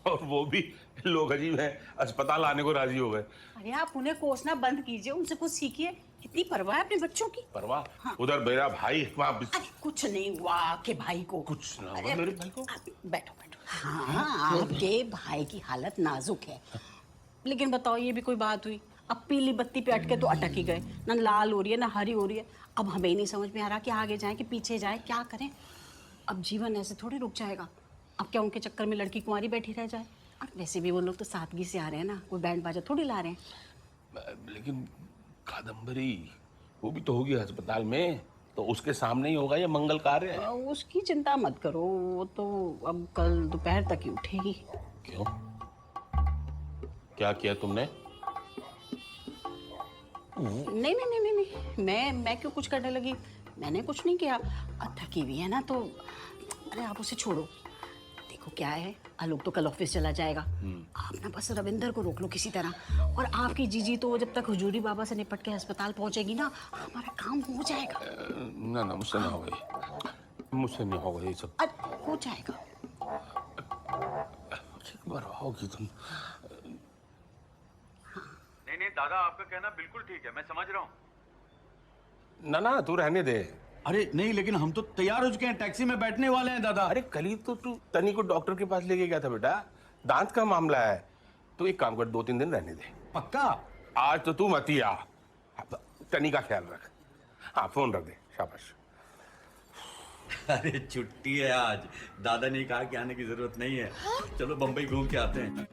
और वो भी लोग अजीब हैं, अस्पताल आने को राजी हो गए। अरे आप उन्हें कोसना बंद कीजिए, उनसे कुछ सीखिए। कितनी परवाह है अपने बच्चों की। परवाह? हाँ। उधर मेरा भाई वहाँ अरे कुछ नहीं हुआ आपके भाई को। कुछ ना हुआ मेरे भाई को। बैठो बैठो। हाँ आपके भाई की हालत नाजुक है, लेकिन बताओ ये भी कोई बात हुई? अब पीली बत्ती पे अटके तो अटक ही गए, ना लाल हो रही है ना हरी हो रही है। अब हमें ही नहीं समझ में आ रहा कि आगे जाए कि पीछे जाए, क्या करें। अब जीवन ऐसे थोड़ी रुक जाएगा। अब क्या उनके चक्कर में लड़की कुंवारी बैठी रह जाए? और वैसे भी वो लोग तो सादगी से आ रहे हैं ना, कोई बैंड बाजा थोड़ी ला रहे हैं। लेकिन कादम्बरी वो भी तो होगी अस्पताल में, तो उसके सामने ही होगा ये मंगल कार्य है। उसकी चिंता मत करो, वो तो अब कल दोपहर तक ही उठेगी। क्यों? क्या किया तुमने? नहीं नहीं नहीं नहीं, मैं क्यों कुछ करने लगी? मैंने कुछ नहीं किया। थकी हुई है ना तो। अरे आप उसे छोड़ो। देखो क्या है, आलोक तो कल ऑफिस चला जाएगा। आप ना बस रविंदर को रोक लो किसी तरह। और आपकी जीजी तो जब तक हुजूरी बाबा से निपट के अस्पताल पहुंचेगी ना, हमारा काम हो जाएगा। ना ना मुझसे ना होगा, मुझसे नहीं होगा ये सब। हो जाएगा। एक बार होगी तुम। नहीं दादा, आपका कहना बिल्कुल ठीक है, मैं समझ रहा हूँ। ना ना तू रहने दे। अरे नहीं, लेकिन हम तो तैयार हो चुके हैं, टैक्सी में बैठने वाले हैं दादा। अरे कल ही तो तू तनी को डॉक्टर के पास लेके गया था बेटा, दांत का मामला है। तो एक काम कर, 2-3 दिन रहने दे। पक्का? आज तो तू मत ही आ, तनी का ख्याल रख। हाँ फोन रख दे, शाबाश। अरे छुट्टी है आज, दादा ने कहा कि आने की जरूरत नहीं है। चलो बम्बई घूम के आते हैं।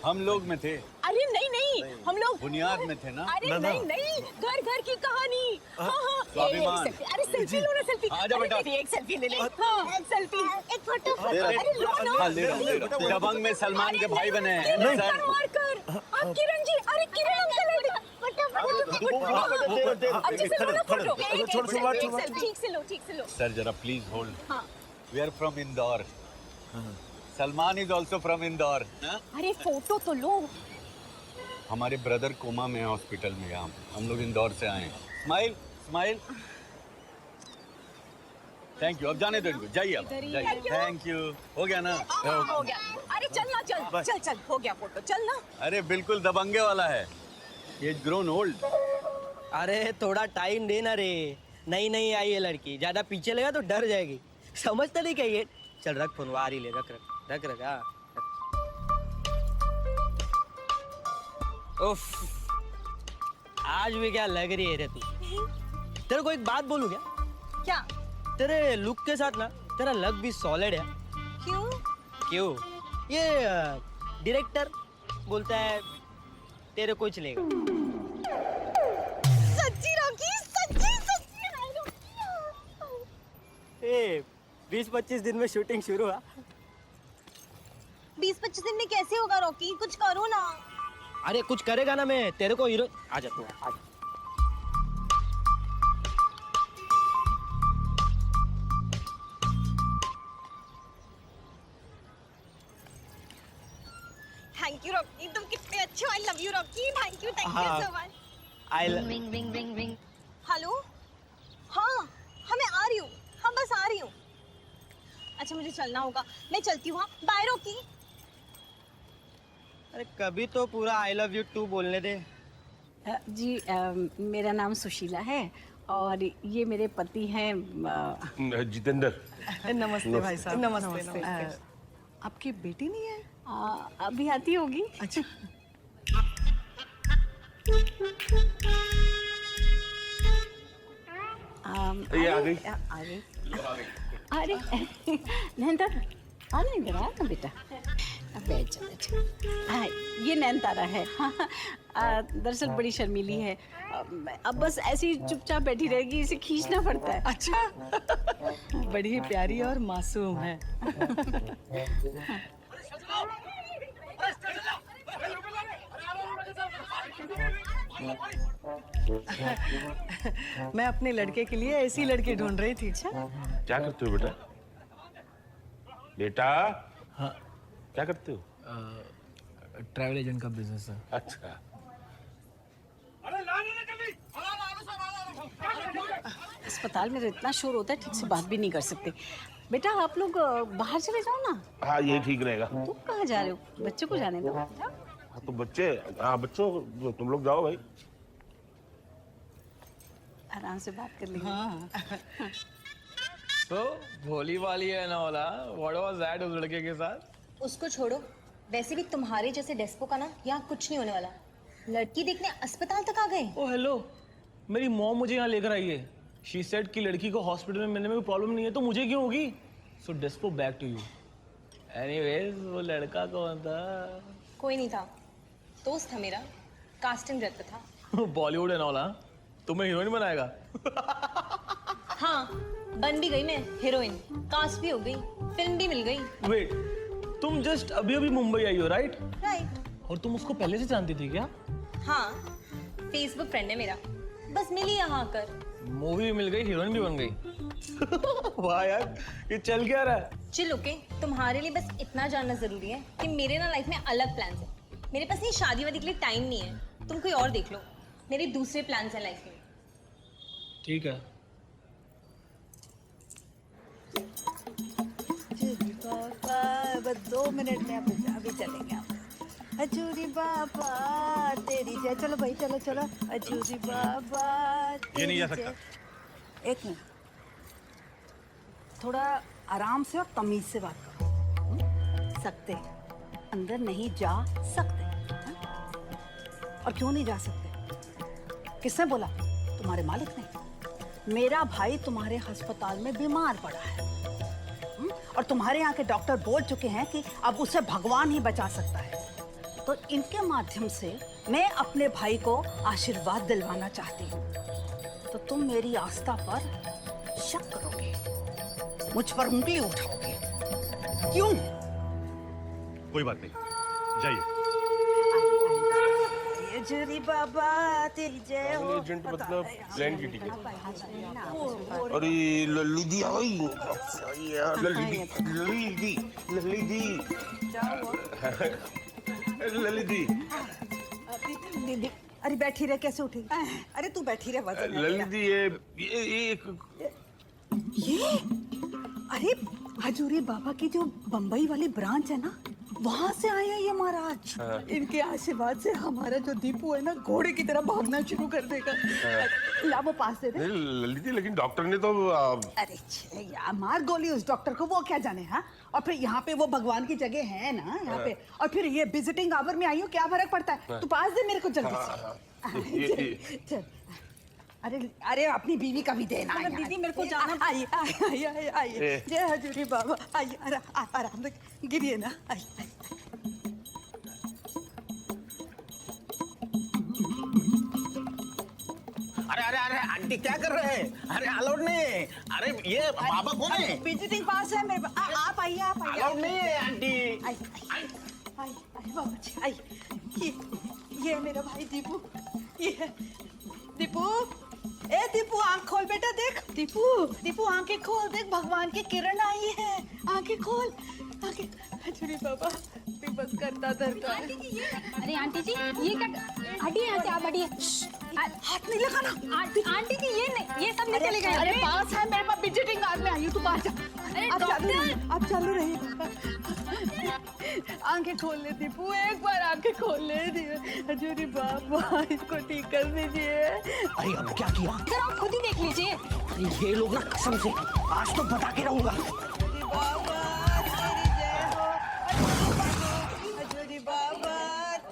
हम लोग में थे। अरे नहीं नहीं, हम लोग बुनियाद में थे ना। अरे नहीं नहीं, घर घर की कहानी। हाँ हाँ, स्वाभिमान। अरे सेल्फी लो ना, सेल्फी। आजा बेटा। एक सेल्फी ले ले। हाँ एक सेल्फी, एक फोटो। अरे लो ना। हाँ, ले रहा हूँ। दबंग में सलमान के भाई बने हैं। मार कर। आप किरण जी, अरे किरण अंकल ठीक से लो, ठीक से लो। सर जरा प्लीज होल्ड। हाँ। We are from Indore. Salman is also from Indore. अरे फोटो तो लो। हमारे ब्रदर कोमा में है हॉस्पिटल में, यहाँ हम लोग इंदौर से आए हैं। Smile smile. Thank you. अब जाने दो इनको, जाइए अब जाइए। Thank you. हो गया ना? हो गया। अरे चल ना, चल चल चल, हो गया फोटो, चल ना। अरे बिल्कुल दबंगे वाला है। Age grown old. अरे थोड़ा टाइम देना रे, नई नई आई है लड़की, ज्यादा पीछे लगा तो डर जाएगी। समझता नहीं क्या ये। चल रख फोन, आ रही ले, रख रख रख रख। हाँ उफ, आज भी क्या लग रही है रे तू। तेरे को एक बात बोलूं क्या? क्या? तेरे लुक के साथ ना तेरा लक भी सॉलिड है। क्यों? क्यों? ये डायरेक्टर बोलता है तेरे को ही चलेगा। सच्ची रॉकी, सच्ची सच्ची। ए 20-25 दिन में शूटिंग शुरू हुआ। 20-25 दिन में कैसे होगा रॉकी? कुछ करो ना। अरे कुछ करेगा ना मैं, तेरे को हीरो। आजा तू, आजा। थैंक यू रॉकी, तुम कितने अच्छे हो। I love you Rocky, thank you so much. I wing wing wing wing. Hello, हाँ मैं आ रही हूँ। हाँ बस आ रही हूँ। अच्छा मुझे चलना होगा, मैं चलती हूँ। Bye Rocky. अरे कभी तो पूरा आई लव यू टू बोलने दे। जी मेरा नाम सुशीला है और ये मेरे पति हैं जितेंद्र। नमस्ते भाई साहब। नमस्ते। आपकी बेटी नहीं है? अभी आती होगी। अच्छा। ये आ गई। अरे नैनतारा आ ना इधर आ ना बेटा, बैठ जा बैठ जा। ये नैनतारा है। दरअसल बड़ी शर्मीली है, अब बस ऐसे ही चुपचाप बैठी रहेगी, इसे खींचना पड़ता है। अच्छा। बड़ी प्यारी और मासूम है। मैं अपने लड़के के लिए ऐसी लड़की ढूंढ रही थी। अच्छा क्या करते हो बेटा? बेटा हाँ क्या करते हो? ट्रैवल एजेंट का बिजनेस है। अच्छा। अस्पताल में इतना शोर होता है, ठीक से बात भी नहीं कर सकते। बेटा आप लोग बाहर चले जाओ ना। हाँ ये ठीक रहेगा। तुम कहाँ जा रहे हो? बच्चे को जाने दो। हाँ तो बच्चे, हाँ बच्चों तुम लोग जाओ भाई, आराम से बात कर लेंगे। हाँ। तो भोली वाली है ना वाला, व्हाट वाज दैट उस लड़के के साथ? उसको छोड़ो, वैसे भी तुम्हारे जैसे डेस्पो का ना यहाँ कुछ नहीं होने वाला। लड़की देखने अस्पताल तक आ गए। ओ हेलो, मेरी मॉम मुझे यहाँ लेकर आई है। शी सेड कि लड़की को हॉस्पिटल में मिलने में कोई प्रॉब्लम नहीं है, तो मुझे क्यों होगी? सो डेस्पो बैक टू यू। एनीवेज वो लड़का कौन था? कोई नहीं था, दोस्त था मेरा, कास्टिंग रहता था। Bollywood and all. हाँ तुम्हें हीरोइन बनाएगा? हाँ बन भी गई मैं हीरोइन, कास्ट भी हो गई, फिल्म भी मिल गई। वेट, तुम जस्ट अभी अभी मुंबई आई हो राइट? राइट। और तुम उसको पहले से जानती थी क्या? हाँ फेसबुक फ्रेंड है मेरा, बस मिली यहाँ आकर। मूवी भी मिल गई, हीरोइन भी बन गई। वाह यार, ये चल क्या रहा है? चिल ओके, तुम्हारे लिए बस इतना जानना जरूरी है कि मेरे ना लाइफ में अलग प्लान्स है। मेरे पास ये शादी वादी के लिए टाइम नहीं है, तुम कोई और देख लो। मेरे दूसरे प्लान्स हैं लाइफ में। ठीक है। बस 2 मिनट में अभी चलेंगे हम। अजूरी बाबा तेरी जय। चलो भाई चलो चलो। अजूरी बाबा ये नहीं जा सकता। एक मिनट, थोड़ा आराम से और तमीज से बात करो। सकते अंदर नहीं जा सकते। और क्यों नहीं जा सकते? किसने बोला? तुम्हारे मालिक ने। मेरा भाई तुम्हारे अस्पताल में बीमार पड़ा है और तुम्हारे यहाँ के डॉक्टर बोल चुके हैं कि अब उसे भगवान ही बचा सकता है। तो इनके माध्यम से मैं अपने भाई को आशीर्वाद दिलवाना चाहती हूँ। तो तुम मेरी आस्था पर शक करोगे, मुझ पर उंगली उठाओगे। क्यों? कोई बात नहीं, जाइए। जुरी बाबा तेरी जय हो। एजेंट मतलब प्लेन की टिकट। अरे लल्ली दी आई, लल्ली दी। दीदी अरे बैठी रहे, कैसे उठी? अरे तू बैठी रहे। वजन है लल्ली दी ये अरे हजूरी बाबा की जो बम्बई वाली ब्रांच है ना, वहाँ से आए हैं ये महाराज। इनके आशीर्वाद से हमारा जो दीपू है ना, घोड़े की तरह भागना शुरू कर देगा। ला वो पास दे दे। लल्ली दी, लेकिन डॉक्टर ने तो अरे यार मार गोली उस डॉक्टर को, वो क्या जाने। हाँ और फिर यहाँ पे वो भगवान की जगह है ना यहाँ पे, और फिर ये विजिटिंग आवर में आई हूँ, क्या फर्क पड़ता है? तू पास दे मेरे को जल्दी से। चल। अरे अरे अपनी बीवी का भी देना। दीदी मेरे को जाना। आइए आइए आइए आइए। जय हजूरी बाबा। आइए आराम से गिरिए ना। आइए। अरे अरे अरे आंटी क्या कर रहे हैं? अरे अलाउड नहीं है। अरे ये बाबा कौन है? विजिटिंग पास है मेरे पास। आप आइए आप आइए। अलाउड नहीं है आंटी। आइए बाबा जी आइए। ये मेरा भाई दीपू। ये है दीपू। ए दीपू आंख खोल बेटा, देख। दीपू आंखें खोल, देख भगवान की किरण आई है। आंखें खोल आंखें। अजूरी बाबा बस करता धरता है। अरे आंटी जी ये क्या, हटिए यहाँ से, आप हटिए। हाथ नहीं लगाना। आंटी जी ये नहीं, ये सब नहीं चलेगा। अरे पास है मेरे पास, विजिटिंग कार्ड में आई हूँ, तू बाहर जा। आप चालू रहिए। आंखें खोल ले दीपू, एक बार आंखें खोल ले। अजूरी बाबा इसको ठीक कर दीजिए। अरे अब क्या किया? सर आप खुद ही देख लीजिए। अरे ये लोग ना कसम से आज तो बता के रहूंगा। अजूरी बाबा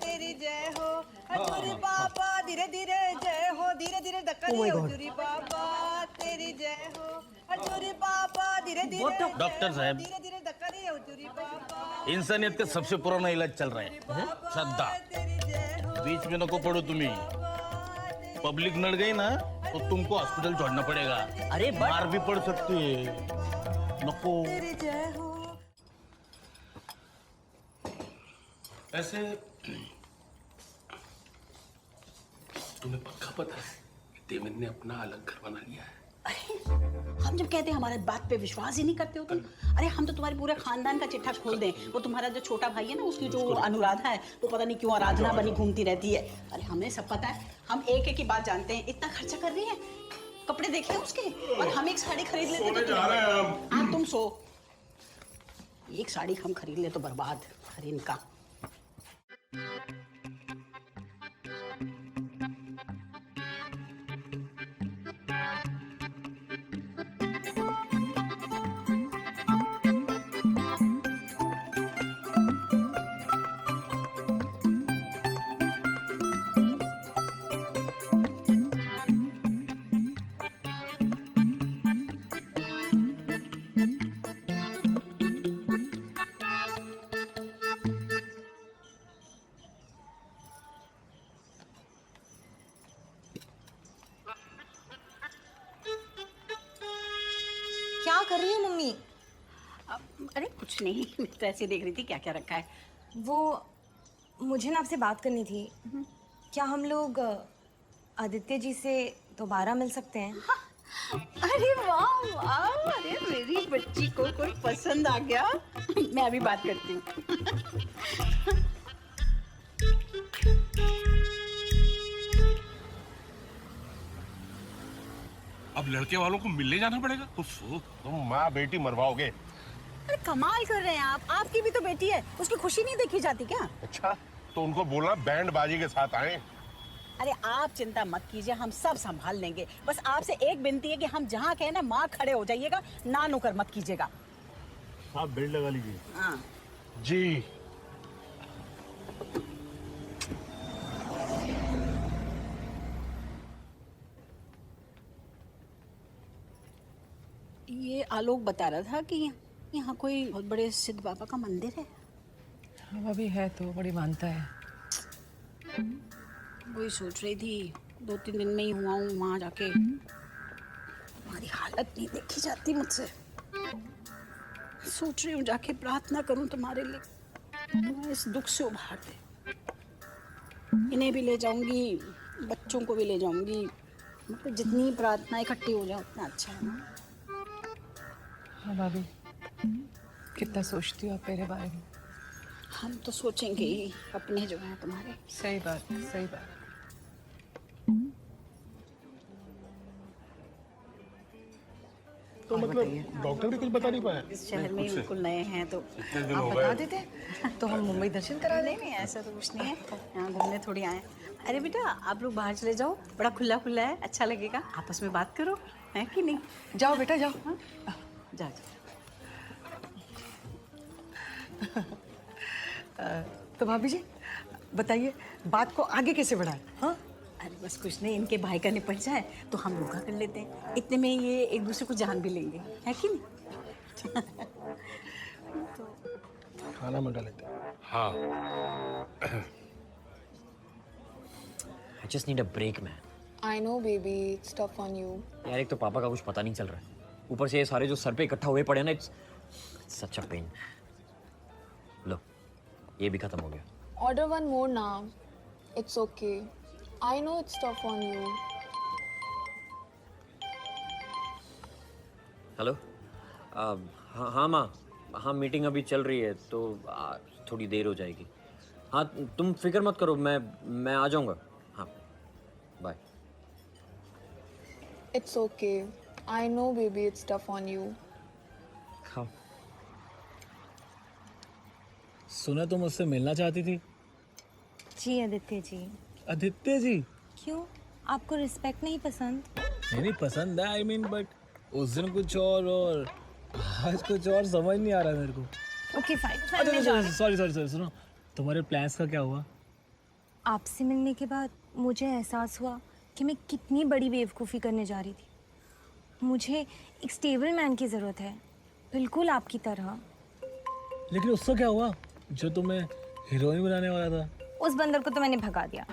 तेरी जय हो, अजूरी बाबा धीरे धीरे जय हो, धीरे धीरे धक्का दिए। अजूरी बाबा तेरी जय हो, अजूरी बाबा धीरे धीरे। डॉक्टर साहब, धीरे धीरे धक्का दिए। अजूरी बाबा इंसानियत का सबसे पुराना इलाज चल रहा है, श्रद्धा। बीच में नको पड़ो तुम्ही, पब्लिक नड़ गई ना तो तुमको हॉस्पिटल छोड़ना पड़ेगा। अरे मार भी पड़ सकती है, नको। ऐसे तुम्हें पक्का पता है कि देवेंद्र ने अपना अलग घर बना लिया है? हम जब कहते हैं हमारे बात पे विश्वास ही नहीं करते हो तुम। अरे हम तो तुम्हारे पूरे खानदान का चिट्ठा खोल दें। वो तुम्हारा जो छोटा भाई है ना, उसकी जो अनुराधा है, तो पता नहीं क्यों आराधना बनी घूमती रहती है। अरे हमें सब पता है, हम एक एक की बात जानते हैं। इतना खर्चा कर रही है, कपड़े देखे उसके, और हम एक साड़ी खरीद लेते सोने जा रहे हैं हम। हाँ तुम सो। एक साड़ी हम खरीद ले तो बर्बाद। अरे इनका क्या कर रही हो मम्मी? अरे कुछ नहीं, मैं तो ऐसे देख रही थी क्या क्या रखा है। वो मुझे ना आपसे बात करनी थी। क्या हम लोग आदित्य जी से दोबारा मिल सकते हैं? अरे वाह वाह, अरे मेरी बच्ची को कोई पसंद आ गया। मैं अभी बात करती हूँ। अब लड़के वालों को मिलने जाना पड़ेगा? उफ, तुम माँ बेटी मरवाओगे। अरे कमाल कर रहे हैं आप। आपकी भी तो बेटी है, उसकी खुशी नहीं देखी जाती क्या? अच्छा, तो उनको बोलना बैंड बाजी के साथ आए। अरे आप चिंता मत कीजिए, हम सब संभाल लेंगे। बस आपसे एक विनती है कि हम जहाँ कहें ना, माँ खड़े हो जाइएगा, ना नुकर मत कीजिएगा। आप बेल्ट लगा लीजिए। हाँ जी। ये आलोक बता रहा था कि यहाँ कोई बहुत बड़े सिद्ध बाबा का मंदिर है। हाँ अभी है तो बड़ी मानता है। वही सोच रही थी, 2-3 दिन में ही हुआ हूँ वहाँ जाके। हमारी हालत नहीं देखी जाती मुझसे। सोच रही हूँ जाके प्रार्थना करूँ तुम्हारे लिए, तुम्हें इस दुख से उभार दे। इन्हें भी ले जाऊंगी, बच्चों को भी ले जाऊंगी। मतलब जितनी प्रार्थना इकट्ठी हो जाए उतना अच्छा है ना। हाँ भाभी, कितना सोचती हो आप मेरे बारे में। हम तो सोचेंगे ही, अपने जो हैं तुम्हारे। सही बात, सही बात। तो मतलब डॉक्टर भी कुछ बता नहीं पाया? इस शहर में बिल्कुल नए हैं तो दिन आप हो बता गए। देते तो हम मुंबई दर्शन करा दें। नहीं ऐसा तो कुछ नहीं है, यहाँ घूमने थोड़ी आए। अरे बेटा आप लोग बाहर चले जाओ, बड़ा खुला खुला है, अच्छा लगेगा। आपस में बात करो, है कि नहीं? जाओ बेटा जाओ। हाँ? जा तो भाभी जी बताइए, बात को आगे कैसे बढ़ाएं? हाँ अरे बस कुछ नहीं, इनके भाई का निपट जाए तो हम लोग का कर लेते हैं। इतने में ये एक दूसरे को जान भी लेंगे, है कि नहीं? खाना मंगा लेते हैं। हाँ। I just need a break, man. I know, baby. It's tough on you. यार एक तो पापा का कुछ पता नहीं चल रहा है, ऊपर से ये सारे जो सर पे इकट्ठा हुए पड़े ना, it's such a pain. लो, ये भी खत्म हो गया। Order one more now. It's okay. I know it's tough on you. Hello, हाँ हाँ माँ, हाँ मीटिंग अभी चल रही है तो थोड़ी देर हो जाएगी। हाँ तुम फिक्र मत करो, मैं आ जाऊँगा। हाँ bye. It's okay. I know, baby, it's tough on you. हाँ। सुना तुम मुझसे मिलना चाहती थी? जी आदित्य जी। आदित्य जी? क्यों, आपको रिस्पेक्ट नहीं पसंद? नहीं पसंद है, आई मीन बट उस दिन कुछ और आज कुछ और समझ नहीं आ रहा मेरे को। ओके फाइन, सॉरी सुनो, तुम्हारे प्लान्स का क्या हुआ? आपसे मिलने के बाद मुझे एहसास हुआ कि मैं कितनी बड़ी बेवकूफ़ी करने जा रही थी। मुझे एक स्टेबल मैन की ज़रूरत है, बिल्कुल आपकी तरह। लेकिन उसका क्या हुआ जो तुम्हें हीरोइन बनाने वाला था? उस बंदर को तो मैंने भगा दिया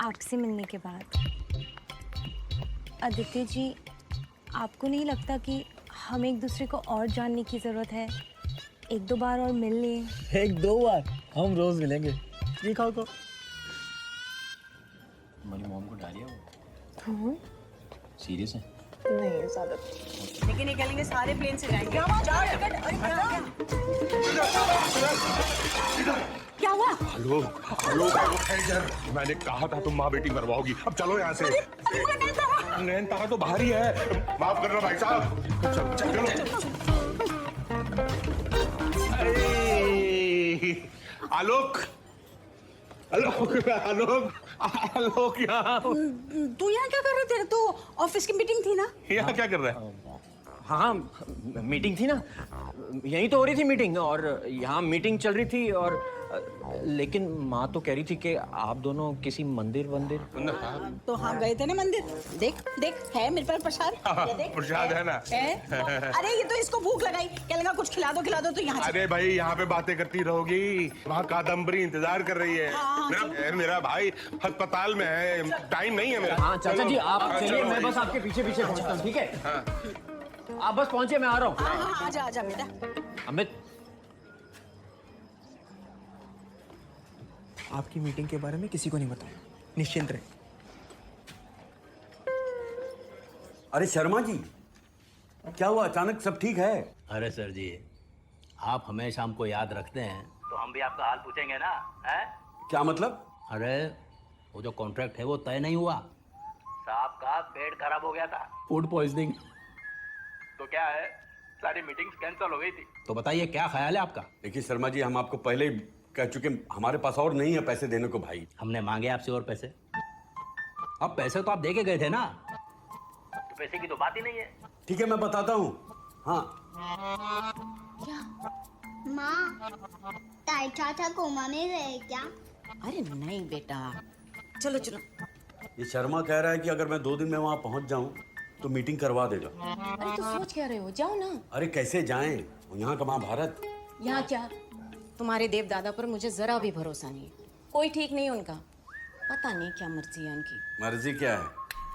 आपसे मिलने के बाद। आदित्य जी, आपको नहीं लगता कि हम एक दूसरे को और जानने की ज़रूरत है? एक दो बार और मिल लें। एक दो बार? हम रोज मिलेंगे। ये खाओ तो। हमारी मॉम को डालिए हूँ सीरियस है? नहीं ज़्यादा। लेकिन निकलेंगे सारे प्लेन से जाएंगे। क्या हुआ? हेलो हेलो मैंने कहा था तुम माँ बेटी मरवाओगी। अब चलो यहाँ से। नैन तारा तो बाहर ही है। माफ करना भाई साहब। चलो। आलोक आलोक यहाँ। तू यहाँ क्या कर रहे थे? तो ऑफिस की मीटिंग थी ना? यहाँ क्या कर रहा है? हाँ मीटिंग थी ना, यहीं तो हो रही थी मीटिंग, और यहाँ मीटिंग चल रही थी। और लेकिन माँ तो कह रही थी कि आप दोनों किसी मंदिर तो हाँ गए थे ना मंदिर। देख देख है मेरे पर प्रसाद। ये देख, प्रसाद है ना? अरे ये तो इसको भूख लगाई, क्या लगा कुछ खिला दो तो यहाँ। अरे भाई यहाँ पे बातें करती रहोगी, वहाँ कादम्बरी इंतजार कर रही है। मेरा भाई अस्पताल में है, टाइम नहीं है मेरा। हाँ चाचा जी आप चलिए, मैं बस आपके पीछे पीछे पहुँचता हूँ, ठीक है? आप बस पहुँचे, मैं आ रहा हूँ। आजा बेटा। अमित, आपकी मीटिंग के बारे में किसी को नहीं बताया, निश्चिंत रहे। अरे शर्मा जी, क्या हुआ? अचानक सब ठीक है? अरे सर जी, आप हमेशा हमको याद रखते हैं तो हम भी आपका हाल पूछेंगे ना, हैं? क्या मतलब? अरे वो जो कॉन्ट्रैक्ट है वो तय नहीं हुआ, साहब का पेट खराब हो गया था, फूड पॉइजनिंग। तो क्या है, सारी मीटिंग्स कैंसिल हो गई थी। तो बताइए क्या ख्याल है आपका? देखिए शर्मा जी, हम आपको पहले ही कह चुके, हमारे पास और नहीं है पैसे देने को भाई। हमने मांगे आपसे और पैसे? अब पैसे तो आप दे के गए थे ना, तो पैसे की तो बात ही नहीं है। ठीक है मैं बताता हूँ। हाँ माँ, ताई चाचा कोमा में गए क्या? अरे नहीं बेटा, चलो चलो। ये शर्मा कह रहा है कि अगर मैं 2 दिन में वहाँ पहुँच जाऊँ तो मीटिंग करवा देगा। अरे तो सोच क्या रहे हो, जाओ ना। अरे कैसे जाएं, यहाँ का महाभारत। यहाँ क्या, तुम्हारे देव दादा पर मुझे जरा भी भरोसा नहीं है, कोई ठीक नहीं उनका, पता नहीं क्या मर्जी है उनकी। मर्जी क्या है,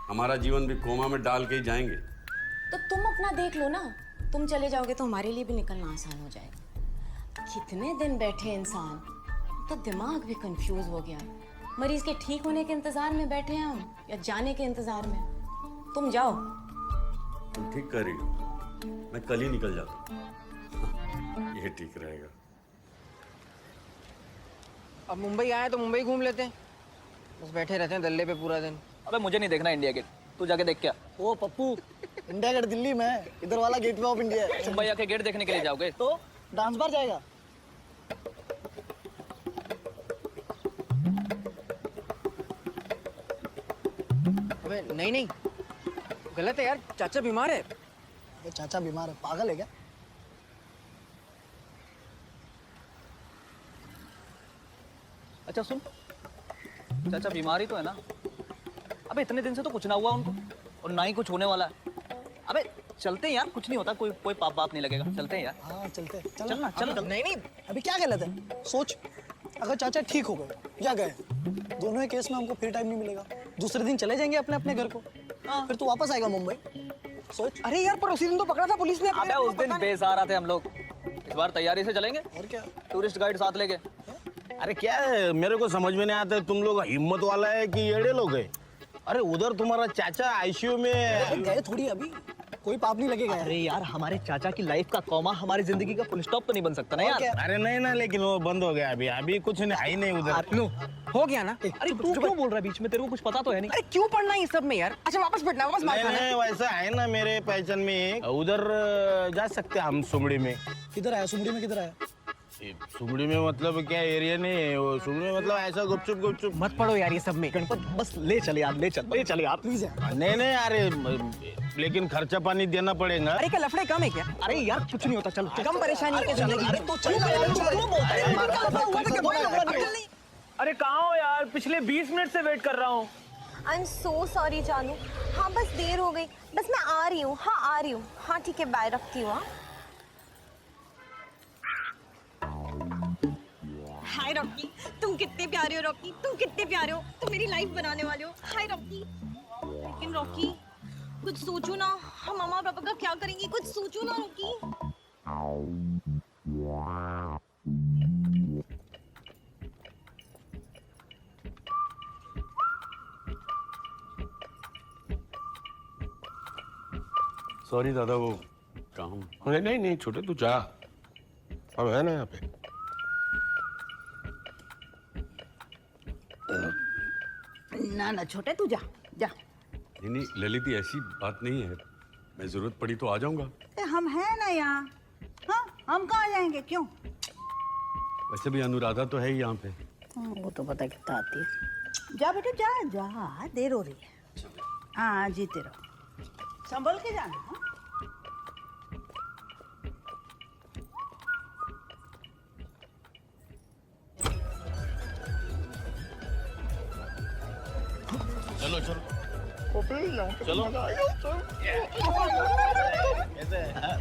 हमारा जीवन भी कोमा में डाल के ही जाएंगे। तो तुम अपना देख लो ना, तुम चले जाओगे तो हमारे लिए भी निकलना आसान हो जाएगा। कितने दिन बैठे इंसान, तो दिमाग भी कंफ्यूज हो गया। मरीज के ठीक होने के इंतजार में बैठे हैं हम, या जाने के इंतजार में? तुम जाओ। तुम ठीक कर रही हो, मैं कल ही निकल जाता हूँ। ये ठीक रहेगा। अब मुंबई आए तो मुंबई घूम लेते हैं, बस बैठे रहते हैं दल्ले पे पूरा दिन। अबे मुझे नहीं देखना इंडिया गेट, तू जाके देख क्या। ओ पप्पू, इंडिया गेट दिल्ली में है, इधर वाला गेटवे ऑफ इंडिया है। मुंबई आके गेट देखने के लिए जाओगे? तो डांस बार जाएगा। अबे नहीं, गलत है यार, चाचा बीमार है। चाचा बीमार है, पागल है क्या? अच्छा सुन, चाचा बीमारी तो है ना? अबे इतने दिन से तो कुछ ना हुआ उनको, और ना ही कुछ होने वाला है। अबे चलते हैं यार, कुछ नहीं होता, कोई पाप बाप नहीं लगेगा। चलते हैं यार। हाँ चलते हैं। चलना चल। नहीं, अभी क्या गलत है? सोच, अगर चाचा ठीक हो गए या गए, दोनों ही केस में हमको फिर टाइम नहीं मिलेगा। दूसरे दिन चले जाएंगे अपने अपने घर को, फिर तू वापस आएगा मुंबई। सोच। अरे यार पर उसी दिन तो पकड़ा था पुलिस ने। अबे उस दिन बेसहारा थे हम लोग, इस बार तैयारी से चलेंगे। और क्या, टूरिस्ट गाइड साथ लेके। अरे क्या है, मेरे को समझ में नहीं आता, तुम लोग हिम्मत वाला है कि येड़े लोग है? अरे उधर तुम्हारा चाचा आईसीयू में गए थोड़ी अभी, कोई पाप नहीं लगेगा। अरे यार हमारे चाचा की लाइफ का कॉमा हमारी जिंदगी का फुल स्टॉप तो नहीं बन सकता ना यार। अरे नहीं ना, लेकिन वो बंद हो गया अभी कुछ नहीं, है ही नहीं उधर। लो हो गया ना। अरे तू क्यों बोल रहा है बीच में, तेरे को कुछ पता तो है नहीं। अरे क्यों पढ़ना है ये सब में यार। अच्छा वापस बैठना, वापस मार खाना। नहीं, वैसा है ना मेरे पहचान में, उधर जा सकते हम सुमड़ी में। किधर आया सुमड़ी में, किधर आया? सुमड़ी में मतलब क्या एरिया नहीं है वो, सुमड़ी में मतलब ऐसा गुपचुप। मत पढ़ो यार ये सब में। गणपत बस ले चले यार, ले चले यार प्लीज यार। नहीं अरे लेकिन खर्चा पानी देना पड़ेगा। अरे क्या लफड़े कम है क्या? अरे यार कुछ नहीं होता, चलो कम परेशानी है क्या जिंदगी में? अरे कहाँ हो यार, पिछले 20 मिनट से वेट कर रहा हूँ। आई एम सो सॉरी जानू। हाँ बस देर हो गई, बस मैं आ रही हूँ। हाँ आ रही हूँ। हाँ ठीक है, बाय, रखती हूँ। हाय रॉकी, तुम कितने प्यारे हो रॉकी, तुम कितने प्यारे हो, तुम मेरी लाइफ बनाने वाले हो। हाय रॉकी। लेकिन रॉकी कुछ सोचो ना, हम मम्मा पापा का क्या करेंगे, कुछ सोचो ना रॉकी। सॉरी दादा, वो काम। नहीं छोटे तू जा, हम है ना यहाँ पे। ना छोटे तू जा जा। नहीं ललित, ऐसी बात नहीं है, मैं जरूरत पड़ी तो आ जाऊंगा। हम हैं ना यहाँ। हाँ हम कहाँ जाएंगे, क्यों? वैसे भी अनुराधा तो है ही यहाँ पे। वो तो पता कितना आती है। जा बेटा जा, देर हो रही है। हाँ जीते रहो, संभल के जाना। हाँ? चलो चलो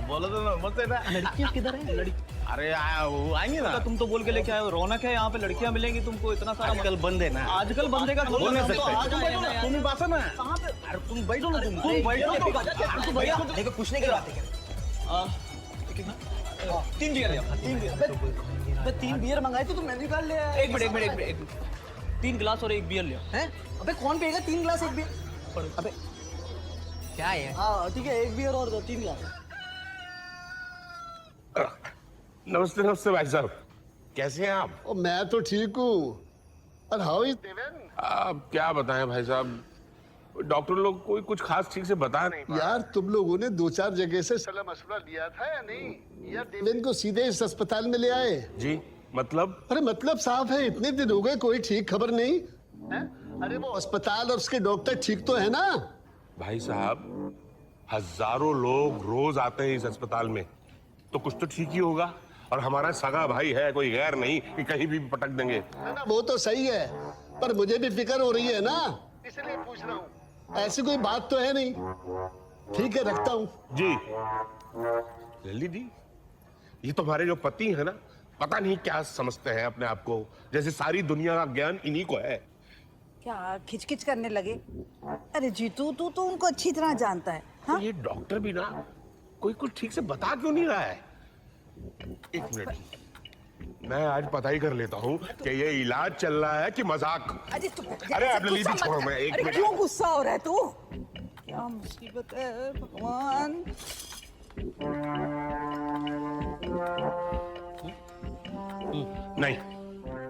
बोलो तो मत है ना। लड़कियाँ किधर है? लड़की अरे वो आएंगे ना। तुम तो बोल के लेके आए हो, रौनक है यहाँ पे, लड़कियाँ मिलेंगी तुमको इतना सारा। आजकल बंद है ना। आजकल बंदे का बोल नहीं सकते। तुम ही बात है ना। कहाँ पे? अरे तुम बैठो ना, तुम बैठो भैया। देखो पूछने की बात है क्या? 3 बियर लिया, 3 बियर। 3 बियर मंगाए तो मैंने निकाल लिया। एक मिनट 3 गिलास और 1 बियर लिया। हैं? अबे कौन पिएगा 3 गिलास 1 बियर? अबे क्या है? हाँ ठीक है, 1 बियर और 3 गिलास। नमस्ते भाई साहब, कैसे हैं आप? मैं तो ठीक हूँ। और हाउ इज देवेन? आप क्या बताएं भाई साहब, डॉक्टर लोग कोई कुछ खास ठीक से बता नहीं पा। यार तुम लोगों ने 2-4 जगह से सलाह मशवरा लिया था या नहीं? या देवेन को सीधे इस अस्पताल में ले आए? जी मतलब? अरे मतलब साफ है, इतने दिन हो गए कोई ठीक खबर नहीं है? अरे वो अस्पताल और उसके डॉक्टर ठीक तो है ना? भाई साहब, हजारों लोग रोज आते हैं इस अस्पताल में, तो कुछ तो ठीक ही होगा। और हमारा सगा भाई है, कोई गैर नहीं कि कहीं भी पटक देंगे। ना वो तो सही है, पर मुझे भी फिक्र हो रही है ना, इसलिए पूछ रहा हूँ। ऐसी कोई बात तो है नहीं। ठीक है, रखता हूँ। जी ललित जी, ये तुम्हारे जो पति है ना, पता नहीं क्या समझते हैं अपने आप को, जैसे सारी दुनिया का ज्ञान इन्हीं को है। क्या खिचखिच करने लगे? अरे जीतू तू तो उनको अच्छी तरह जानता है। हाँ? तो ये डॉक्टर भी ना कोई कुछ ठीक से बता क्यों नहीं रहा है? एक मिनट, मैं आज पता ही कर लेता हूँ कि ये इलाज चल रहा है कि मजाक। अरे आप ललित जी छोड़ो, मैं एक मिनट। क्यों गुस्सा हो रहा है तू? क्या मुसीबत है भगवान। नहीं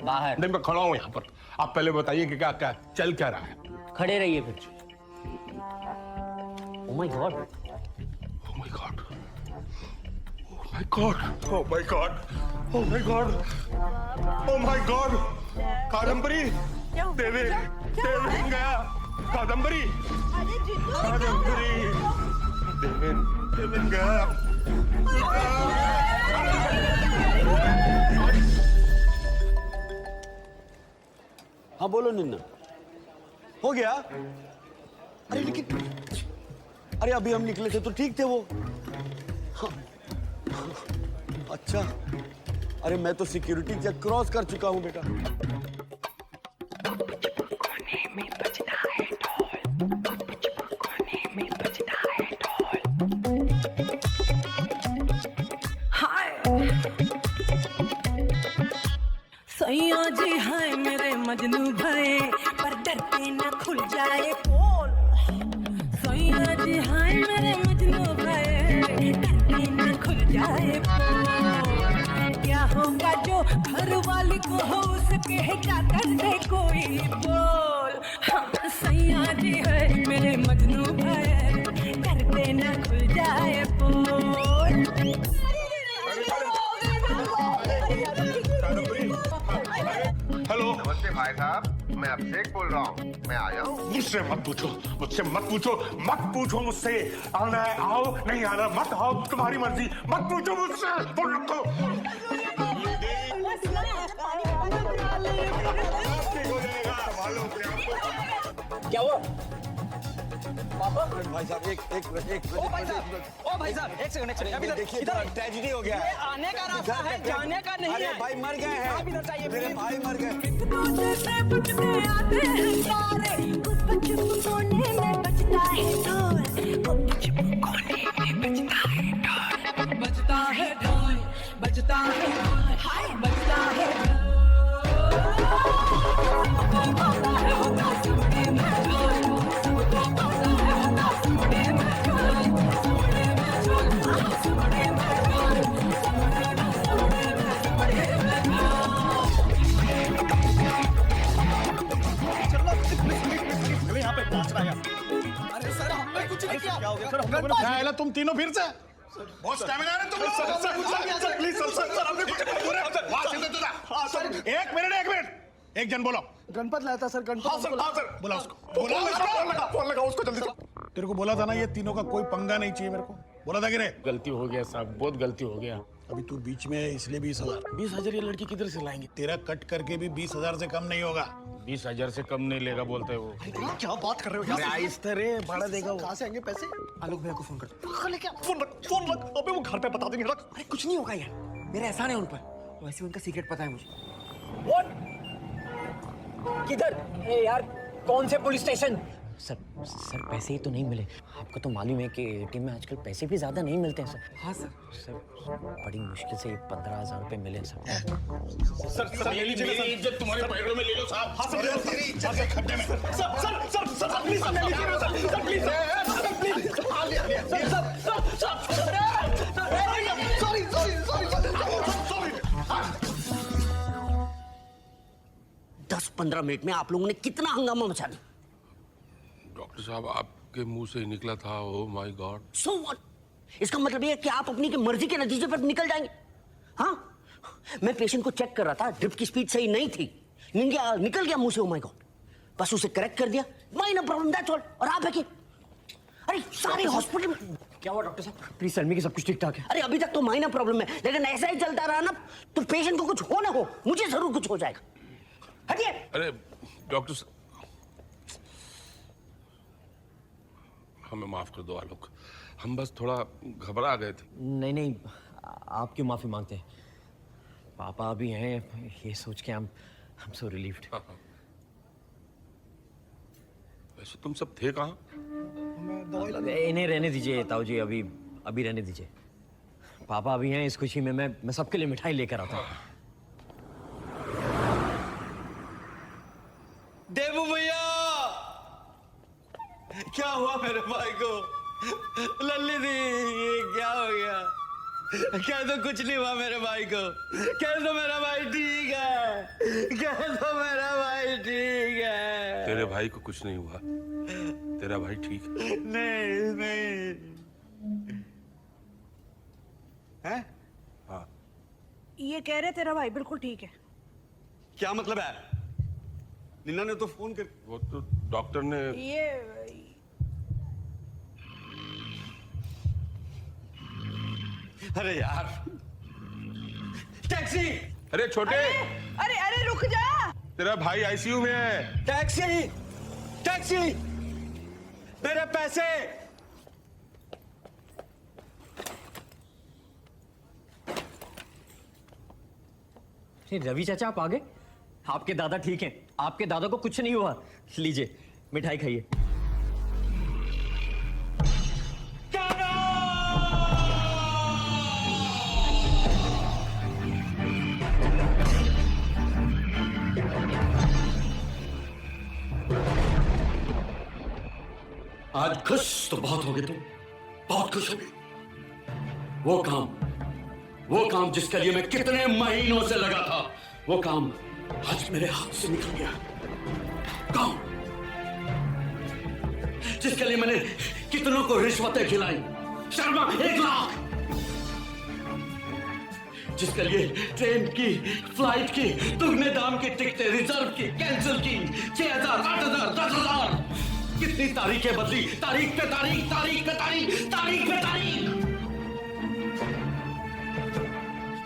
बाहर नहीं, मैं खड़ा हूँ यहाँ पर। आप पहले बताइए कि क्या क्या चल क्या रहा है। खड़े रहिए फिर। Oh my God, oh my God, oh my God, oh my God, oh my God, oh my God. Kadambari, Deven गया। कादम्बरी, देवेन गया। हाँ बोलो निन्ना। हो गया? अरे लेकिन अरे अभी हम निकले थे तो ठीक थे वो। हाँ। अच्छा, अरे मैं तो सिक्योरिटी चेक क्रॉस कर चुका हूँ बेटा। सैया जी हाय मेरे मजनू भये, पर डरते न खुल जाए पोल। सैया जी हाय मेरे मजनू जाए बोल। क्या होगा जो घर वाली को हो उसके क्या कर दे कोई बोल। हम सैया जी है मेरे मजनू भाई, कर देना खुल जाए बोल। हेलो, नमस्ते भाई साहब, मैं अभिषेक बोल रहा हूँ। मैं आया हूँ। मुझसे मत पूछो, मुझसे मत पूछो, मत पूछो मुझसे। आना है आओ, नहीं आना मत आओ, तुम्हारी मर्जी। मत पूछो मुझसे, फोन रखो। क्या हुआ? पापा भाई साहब एक ओ भाई साहब एक सेकंड अभी देखिए ट्रेजेडी हो गया है। आने का रास्ता है, जाने का नहीं है। भाई मर गए हैं, आप इधर चाहिए, मेरे भाई मर गए। बजता है ढोल, बजता है ढोल, हाय बजता है अरे सर हमने कुछ नहीं किया। क्या हो गया सर? क्या है तुम तीनों फिर से? बहुत स्टैमिना है तुम लोग। सर प्लीज सर हमने कुछ नहीं। एक मिनट एक जन बोलो। गणपत लाया था सर, गणपत। हाँ सर बुला उसको, फोन लगा उसको जल्दी से। तेरे को बोला था ना ये तीनों का कोई पंगा नहीं चाहिए मेरे को, बोला था कि नहीं? गलती हो गया साहब, बहुत गलती हो गया। अभी तू बीच में है इसलिए 20,000। 20,000 ये लड़की किधर से लाएंगे? तेरा कट करके भी 20,000 से कम नहीं होगा। 20,000 से कम नहीं लेगा बोलते वो। क्या बात कर रहे हो? आहिस्ते रे, भाड़ा देगा वो। कहाँ से आएंगे पैसे? आलोक भैया को फोन कर। फोन रख। अबे वो घर पे बता देंगे, रख। अरे कुछ नहीं होगा यार, मेरा एहसान है उन पर। वैसे उनका सीक्रेट पता है मुझे। किधर? ए यार कौन से पुलिस स्टेशन? सर पैसे ही तो नहीं मिले। आपको तो मालूम है कि एटीएम में आजकल पैसे भी ज्यादा नहीं मिलते हैं सर। हाँ सर। सर बड़ी मुश्किल से 15,000 रुपए मिले सर। सर ले लीजिए, मेरी इज्जत तुम्हारे पैरों में ले लो साहब। हाँ सर, तेरी इज्जत के खड्डे में। सर प्लीज ले लीजिए सर, प्लीज सॉरी। 10-15 मिनट में आप लोगों ने कितना हंगामा मचा दिया। डॉक्टर साहब आपके मुंह से ही निकला था, oh my God. So what? इसका मतलब ये है कि आप अपनी की मर्जी के नतीजे पर निकल जाएंगे। हाँ, मैं पेशेंट को चेक कर रहा था, ड्रिप की स्पीड सही नहीं थी, निकल गया मुंह से, ओह माय गॉड। बस उसे करेक्ट कर दिया, माइनर प्रॉब्लम दैट्स ऑल। और आप है कि अरे सारे हॉस्पिटल में क्या हुआ डॉक्टर साहब? प्लीज टेल मी कि सब कुछ ठीक ठाक है। अरे अभी तक तो माइनर प्रॉब्लम है, लेकिन ऐसा ही चलता रहा ना तो पेशेंट को कुछ हो ना हो, मुझे जरूर कुछ हो जाएगा। हटिए। अरे डॉक्टर साहब हमें माफ कर दो आलोक, हम बस थोड़ा घबरा गए थे। नहीं आप क्यों माफी मांगते हैं? पापा अभी हैं, ये सोच के I'm so relieved। वैसे तुम सब थे कहाँ? इन्हें रहने दीजिए ताऊ जी, अभी रहने दीजिए। पापा अभी हैं, इस खुशी में मैं सबके लिए मिठाई लेकर आता हूँ। देवू भैया, क्या हुआ मेरे भाई को? लल्ली दी, ये क्या हो गया? कह दो कुछ नहीं हुआ मेरे भाई को। कह दो मेरा भाई ठीक है। कह दो मेरा भाई ठीक है। तेरे भाई को कुछ नहीं हुआ, तेरा भाई ठीक है। नहीं है? हाँ। ये कह रहे तेरा भाई बिल्कुल ठीक है। क्या मतलब है? नीना ने तो फोन कर, वो तो डॉक्टर ने ये अरे यार टैक्सी। अरे छोटे, अरे रुक जा, तेरा भाई आईसीयू में है। टैक्सी मेरे पैसे। रवि चाचा आप आ गए? आपके दादा ठीक हैं, आपके दादा को कुछ नहीं हुआ। लीजिए मिठाई खाइए। आज खुश तो बहुत हो गए तुम, बहुत खुश हो गए। वो काम वो काम जिसके लिए मैं कितने महीनों से लगा था, वो काम आज मेरे हाथ से निकल गया। काम जिसके लिए मैंने कितनों को रिश्वतें खिलाई, शर्मा 1 लाख, जिसके लिए ट्रेन की, फ्लाइट की, दुगने दाम की टिकटें रिजर्व की, कैंसिल की, 6,000, 8,000, 10,000, कितनी तारीखें बदली, तारीख पे तारीख, तारीख पे तारीख, तारीख पे तारीख।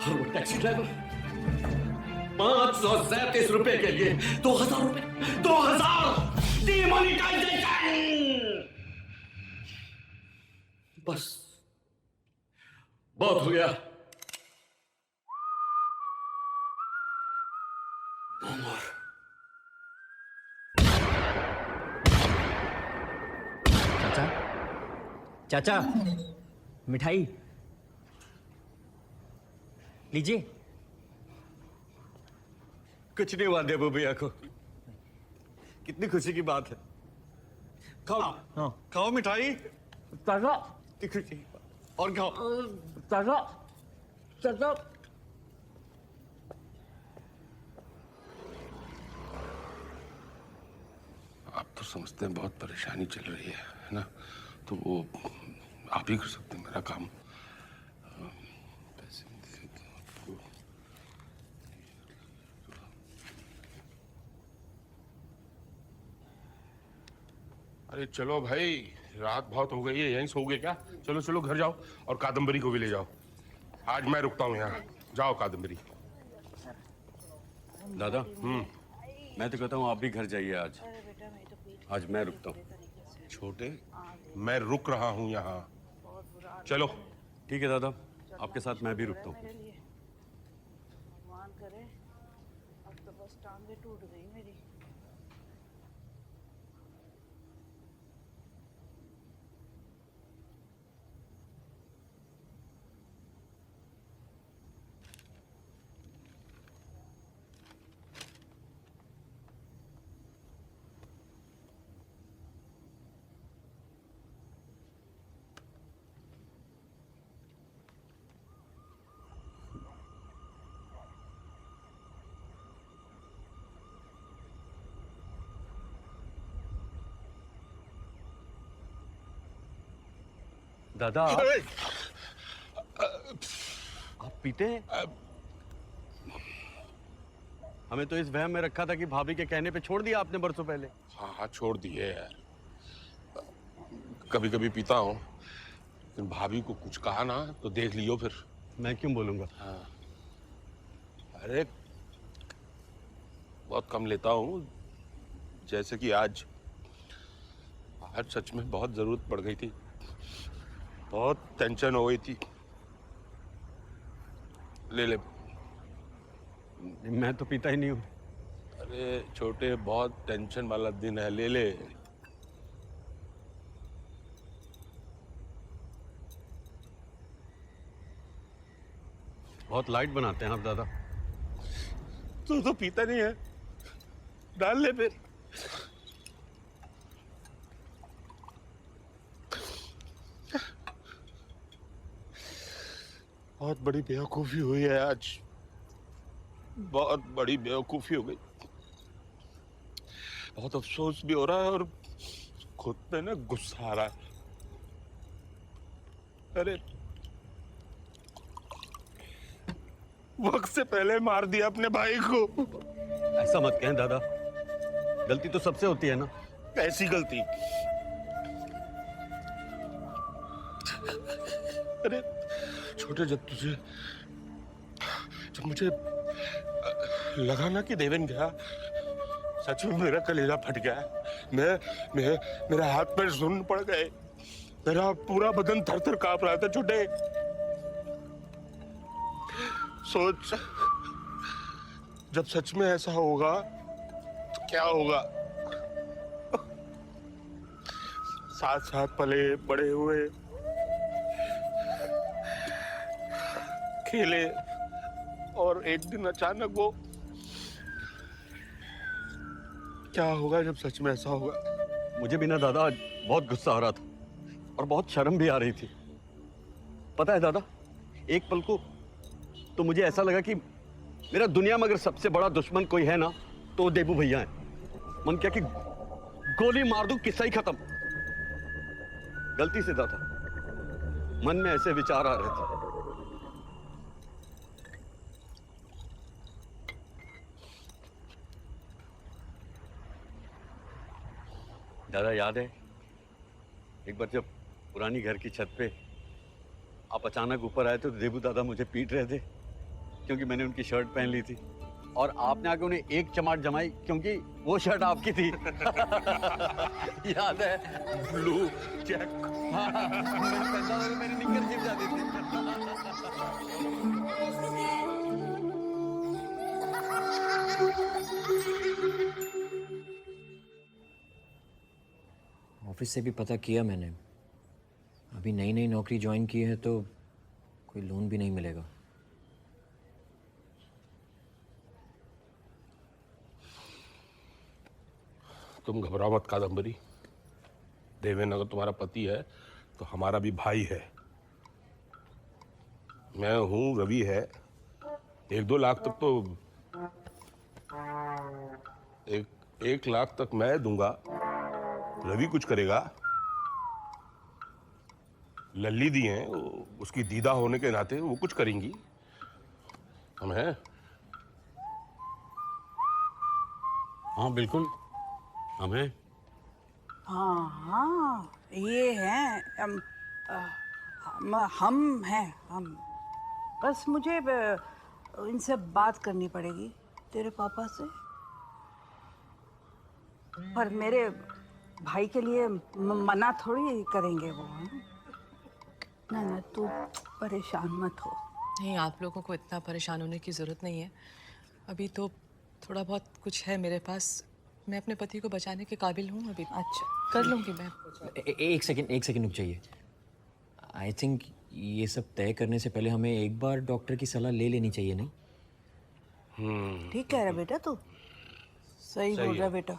और वो टैक्सी ड्राइवर 537 रुपए के लिए 2,000 रुपए, 2,000 डिमोनिटाइजेशन। बस बहुत हो गया। No more. चाचा, चाचा, मिठाई लीजिए। कुछ नहीं हुआ देबू भैया को, कितनी खुशी की बात है। खाओ, हाँ खाओ मिठाई। चाचा, और खाओ। चाचा, चाचा। आप तो समझते हैं बहुत परेशानी चल रही है ना, तो वो आप ही कर सकते हैं मेरा काम। पैसे आपको। अरे चलो भाई, रात बहुत हो गई है, यहीं सो गए क्या? चलो चलो घर जाओ और कादम्बरी को भी ले जाओ। आज मैं रुकता हूँ यहाँ, जाओ कादम्बरी। दादा, मैं तो कहता हूँ आप भी घर जाइए आज मैं रुकता हूँ। छोटे, मैं रुक रहा हूँ यहाँ, चलो। ठीक है दादा, आपके साथ मैं भी रुकता हूँ। भगवान करे, अब तो बस टांगे टूट गई मेरी। दादा, आप पीते हैं? हमें तो इस वहम में रखा था कि भाभी के कहने पे छोड़ दिया आपने बरसों पहले। हाँ हाँ छोड़ दिए यार, कभी कभी पीता हूँ, लेकिन भाभी को कुछ कहा ना तो देख लियो फिर। मैं क्यों बोलूंगा? हाँ, अरे बहुत कम लेता हूँ, जैसे कि आज सच में बहुत जरूरत पड़ गई थी, बहुत टेंशन हो गई थी। ले ले। मैं तो पीता ही नहीं हूँ। अरे छोटे, बहुत टेंशन वाला दिन है, ले ले। बहुत लाइट बनाते हैं आप दादा। तू तो पीता नहीं है, डाल ले फिर। बहुत बड़ी बेवकूफी हुई है आज, बहुत बड़ी बेवकूफी हो गई। बहुत अफसोस भी हो रहा है और खुद पे ना गुस्सा आ रहा है। अरे वक्त से पहले मार दिया अपने भाई को। ऐसा मत कहें दादा, गलती तो सबसे होती है ना। ऐसी गलती? अरे छोटे, जब मुझे लगा ना कि देवेन गया, सच में मेरा कलेजा फट गया। मेरे हाथ पैर सुन्न पड़ गए, मेरा पूरा बदन थर थर कांप रहा था। छोटे सोच, जब सच में ऐसा होगा तो क्या होगा? साथ साथ पले बड़े हुए, खेले, और एक दिन अचानक वो क्या होगा जब सच में ऐसा होगा? मुझे भी ना दादा बहुत गुस्सा आ रहा था और बहुत शर्म भी आ रही थी। पता है दादा, एक पल को तो मुझे ऐसा लगा कि मेरा दुनिया में अगर सबसे बड़ा दुश्मन कोई है ना तो वो देबू भैया है। मन क्या कि गोली मार दूं, किस्सा ही खत्म। गलती से था मन में ऐसे विचार आ रहे थे। दादा याद है एक बार जब पुरानी घर की छत पे आप अचानक ऊपर आए तो देबू दादा मुझे पीट रहे थे क्योंकि मैंने उनकी शर्ट पहन ली थी और आपने आके उन्हें एक चमाट जमाई क्योंकि वो शर्ट आपकी थी। याद है? Blue check. मेरी निक्कर चिप जाती थी। ऑफिस से भी पता किया मैंने, अभी नई नई नौकरी ज्वाइन की है तो कोई लोन भी नहीं मिलेगा। तुम घबराओ मत कादम्बरी। देवेन अगर तुम्हारा पति है तो हमारा भी भाई है। मैं हूं, रवि है। 1-2 लाख तक तो 1 लाख तक मैं दूंगा, रवि कुछ करेगा। लल्ली दी हैं, उसकी दीदा होने के नाते वो कुछ करेंगी। हम हैं। हाँ बिल्कुल हम हैं। हाँ हाँ ये हैं हम हैं हम। बस मुझे इनसे बात करनी पड़ेगी तेरे पापा से। पर मेरे भाई के लिए मना थोड़ी करेंगे वो, है ना? ना तू परेशान मत हो। नहीं, आप लोगों को इतना परेशान होने की ज़रूरत नहीं है। अभी तो थोड़ा बहुत कुछ है मेरे पास, मैं अपने पति को बचाने के काबिल हूँ अभी। अच्छा कर लूँगी मैं। एक सेकंड रुक जाइए। आई थिंक ये सब तय करने से पहले हमें एक बार डॉक्टर की सलाह ले लेनी चाहिए, नहीं? ठीक कह रहा बेटा, तू सही बोल रहा बेटा।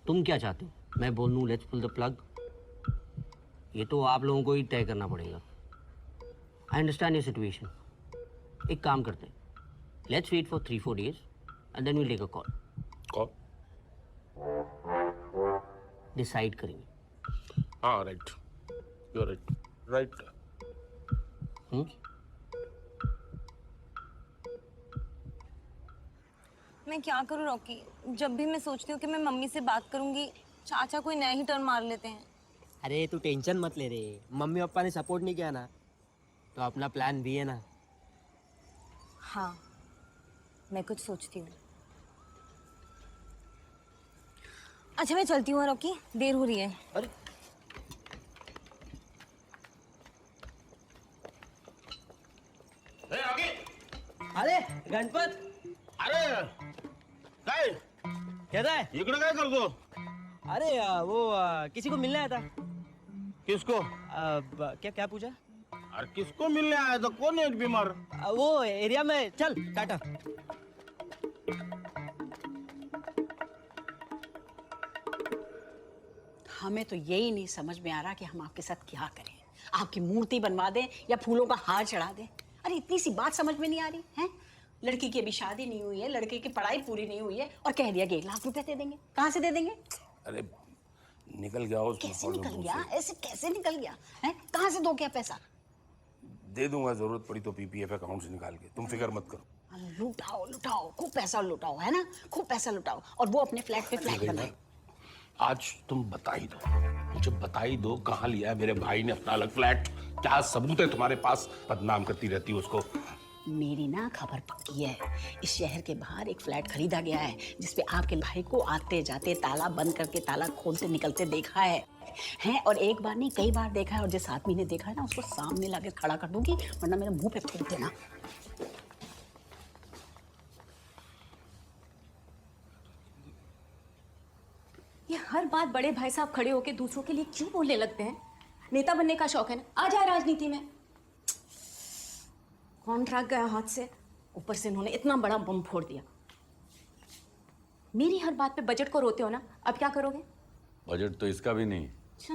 तुम क्या चाहते हो? मैं बोल दूं लेट्स पुल द प्लग? ये तो आप लोगों को ही तय करना पड़ेगा। I understand your situation. एक काम करते हैं, let's wait for 3-4 days and then we'll take a call. Call? Decide करेंगे। हाँ राइट, यू आर राइट। मैं क्या करूँ रॉकी? जब भी मैं सोचती हूँ कि मैं मम्मी से बात करूँगी, चाचा कोई नया ही टर्न मार लेते हैं। अरे तू टेंशन मत ले रे, मम्मी पापा ने सपोर्ट नहीं किया ना तो अपना प्लान भी है ना। हाँ, मैं कुछ सोचती हूँ। अच्छा मैं चलती हूँ रॉकी, देर हो रही है। अरे गणपत, अरे काय क्या है? इकडे काय करतो? अरे वो किसी को मिलने आया था। किसको? क्या क्या पूछा? अरे किसको मिलने आया था? कौन है बीमार? वो एरिया में। चल टाटा। हमें तो यही नहीं समझ में आ रहा कि हम आपके साथ क्या करें। आपकी मूर्ति बनवा दें या फूलों का हार चढ़ा दें? अरे इतनी सी बात समझ में नहीं आ रही है? लड़की की अभी शादी नहीं हुई है, लड़के की पढ़ाई पूरी नहीं हुई है और कह दिया कि 1 लाख रुपए दे देंगे। कहाँ से दे देंगे? अरे निकल गया उस कैसे माहौल में निकल मुंह गया? से। ऐसे कैसे निकल गया है? कहाँ से दो क्या पैसा? दे दूंगा, जरूरत पड़ी तो पीपीएफ अकाउंट से निकाल के। तुम फिक्र मत करो। लुटाओ लुटाओ, खूब पैसा लुटाओ, है ना? खूब पैसा लुटाओ और वो अपने फ्लैट पे फ्लैट बनाए। आज तुम बता ही दो, मुझे बता ही दो कहाँ लिया है मेरे भाई ने अपना अलग फ्लैट। क्या सबूत है तुम्हारे पास? बदनाम करती रहती है उसको। मेरी ना खबर पक्की है, इस शहर के बाहर एक फ्लैट खरीदा गया है जिसपे आपके भाई को आते जाते ताला बंद करके ताला खोलते निकलते देखा है और एक बार नहीं कई बार देखा है। और जिस आदमी ने देखा है ना उसको सामने लाके खड़ा कर दूंगी, वरना मेरे मुंह पे थूक देना। ये हर बात बड़े भाई साहब खड़े होके दूसरों के लिए क्यों बोलने लगते हैं? नेता बनने का शौक है ना, आ जाए राजनीति में। कॉन्ट्रैक्ट गया हाथ से, ऊपर से इन्होंने इतना बड़ा बम फोड़ दिया। मेरी हर बात पे बजट को रोते हो ना, अब क्या करोगे? बजट तो इसका भी नहीं। अच्छा।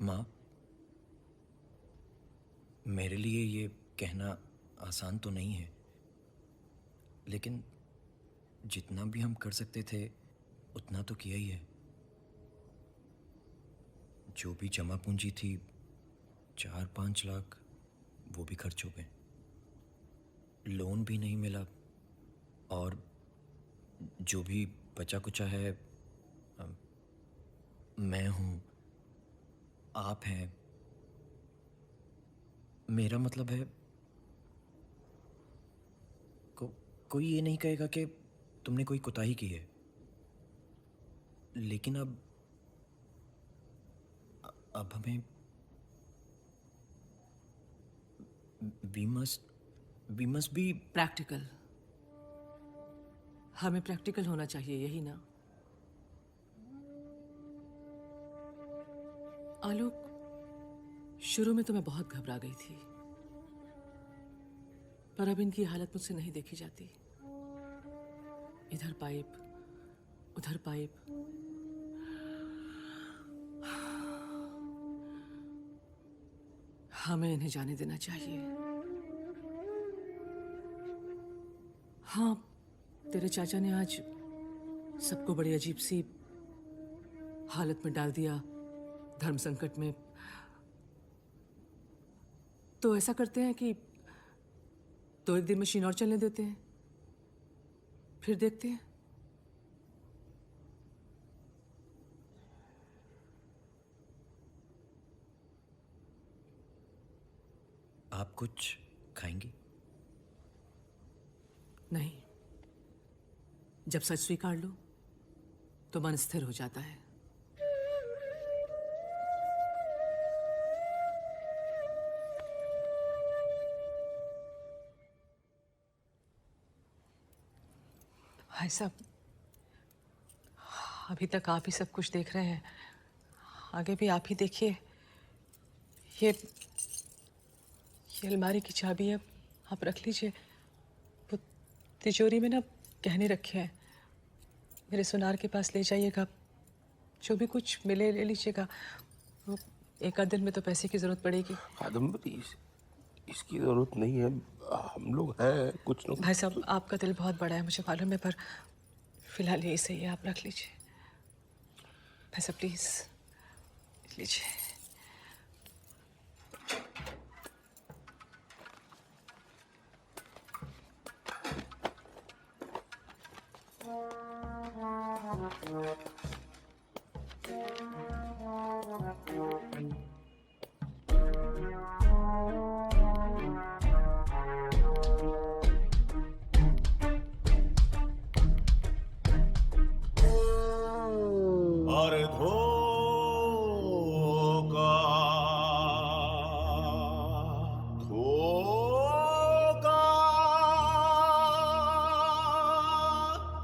माँ, मेरे लिए ये कहना आसान तो नहीं है, लेकिन जितना भी हम कर सकते थे उतना तो किया ही है। जो भी जमा पूंजी थी 4-5 लाख वो भी खर्च हो गए, लोन भी नहीं मिला, और जो भी बचा कुचा है मैं हूँ, आप हैं। मेरा मतलब है कोई ये नहीं कहेगा कि तुमने कोई कोताही की है, लेकिन अब हमें we must be प्रैक्टिकल। हमें प्रैक्टिकल होना चाहिए, यही ना? आलोक, शुरू में तो मैं बहुत घबरा गई थी, पर अब इनकी हालत मुझसे नहीं देखी जाती। इधर पाइप, उधर पाइप। हमें इन्हें जाने देना चाहिए। हाँ, तेरे चाचा ने आज सबको बड़ी अजीब सी हालत में डाल दिया, धर्म संकट में। तो ऐसा करते हैं कि 2-1 दिन मशीन और चलने देते हैं, फिर देखते हैं। आप कुछ खाएंगी? नहीं, जब सच स्वीकार लो तो मन स्थिर हो जाता है। भाई साहब, अभी तक आप ही सब कुछ देख रहे हैं, आगे भी आप ही देखिए। ये अलमारी की चाबी है, आप रख लीजिए। वो तिजोरी में ना गहने रखे हैं, मेरे सुनार के पास ले जाइएगा। जो भी कुछ मिले ले लीजिएगा। वो 1 आध दिन में तो पैसे की जरूरत पड़ेगी। कादम्बरी, इसकी जरूरत नहीं है, हम लोग हैं कुछ लोग। भाई साहब, आपका दिल बहुत बड़ा है, मुझे मालूम है, पर फिलहाल यही सही है, आप रख लीजिए। भाई साहब प्लीज लीजिए। अरे धोखा धोखा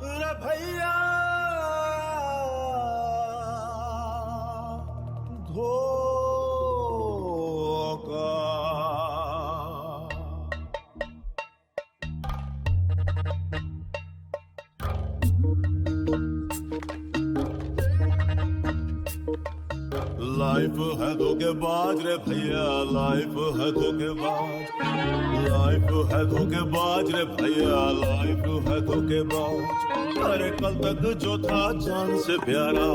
रे भैया धोखा। लाइफ है धोखेबाज रे भैया, लाइफ है धोखेबाज, लाइफ है धोखेबाज रे भैया, लाइफ है धोखेबाज। अरे कल तक जो था जान से प्यारा,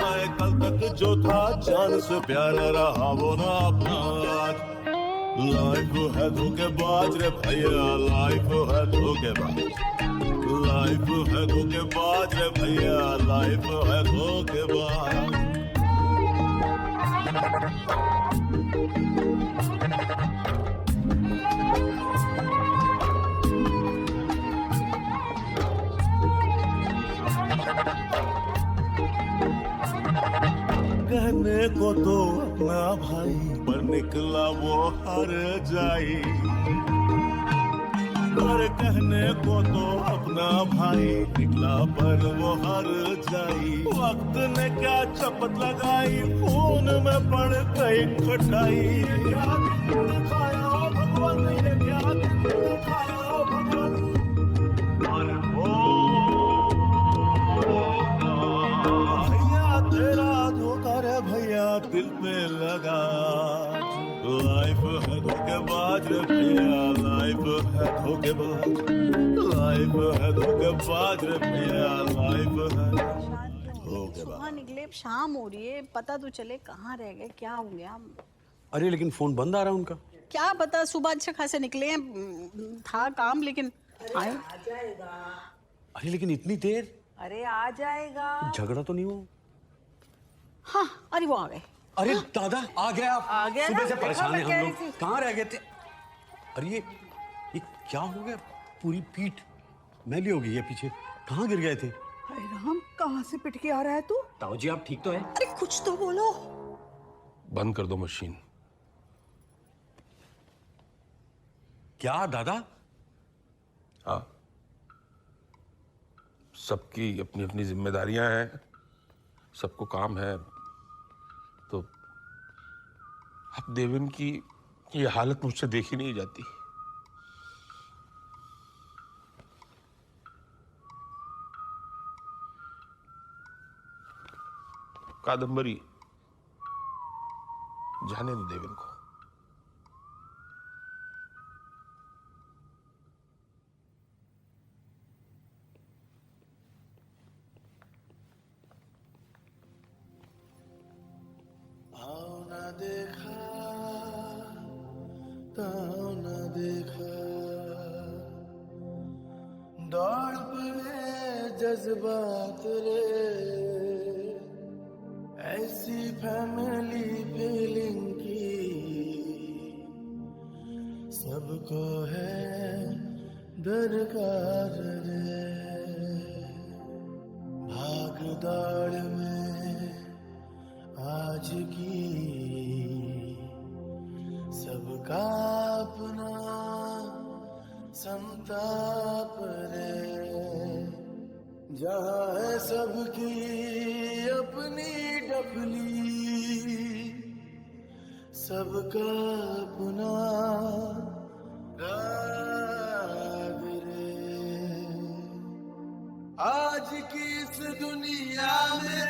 अरे कल तक जो था जान से प्यारा रहा वो ना अपना आज। लाइफ है धोखेबाज रे भैया, लाइफ है धोखेबाज, लाइफ है धोखेबाज रे भैया, लाइफ है धोखेबाज। कहने को तो अपना भाई, पर निकला वो हर जाई। पर कहने को तो अपना भाई, निकला पर वो हर जाई। वक्त ने क्या चपत लगाई, खून में पड़ गई खटाई। क्या दिखाया भगवान ने, ये क्या दिखाया भगवान। और भैया तेरा धोखा रे लगा लाइफ है धोखेबाज रे पिया लाइफ है धोखेबाज लाइफ है धोखेबाज रे पिया लाइफ है धोखेबाज। सुबह निकले शाम हो रही है, पता तो चले कहाँ रह गए, क्या हो गया। अरे लेकिन फोन बंद आ रहा है उनका। क्या पता, सुबह अच्छे खासे निकले हैं, था काम लेकिन आए। अरे लेकिन इतनी देर। अरे आ जाएगा। झगड़ा तो नहीं हुआ? हाँ, अरे वो आ गए। अरे दादा आ गए आप। आ गए सुबह ना? से परेशान हैं देखो, मैं हम कह रही लोग। थी। कहाँ रह गए थे? अरे ये क्या हो गया? पूरी पीठ मैली हो गई है पीछे। कहाँ गिर गए थे? हाय राम, कहाँ से पिट के आ रहा है तू? ताऊ जी आप ठीक तो हैं? अरे कुछ तो बोलो। बंद कर दो मशीन। क्या दादा? हाँ, सबकी अपनी अपनी जिम्मेदारियां हैं, सबको काम है। तो अब देवेन की ये हालत मुझसे देखी नहीं जाती। कादम्बरी, जाने दो देवेन को। देखा ताऊ न देखा दौड़ पड़े जज्बात रे ऐसी फैमिली फीलिंग की सबको है दरकार रे भाग दौड़ में आज की सबका अपना संताप रे जहाँ है सबकी अपनी डफली सबका अपना राग रे आज की इस दुनिया में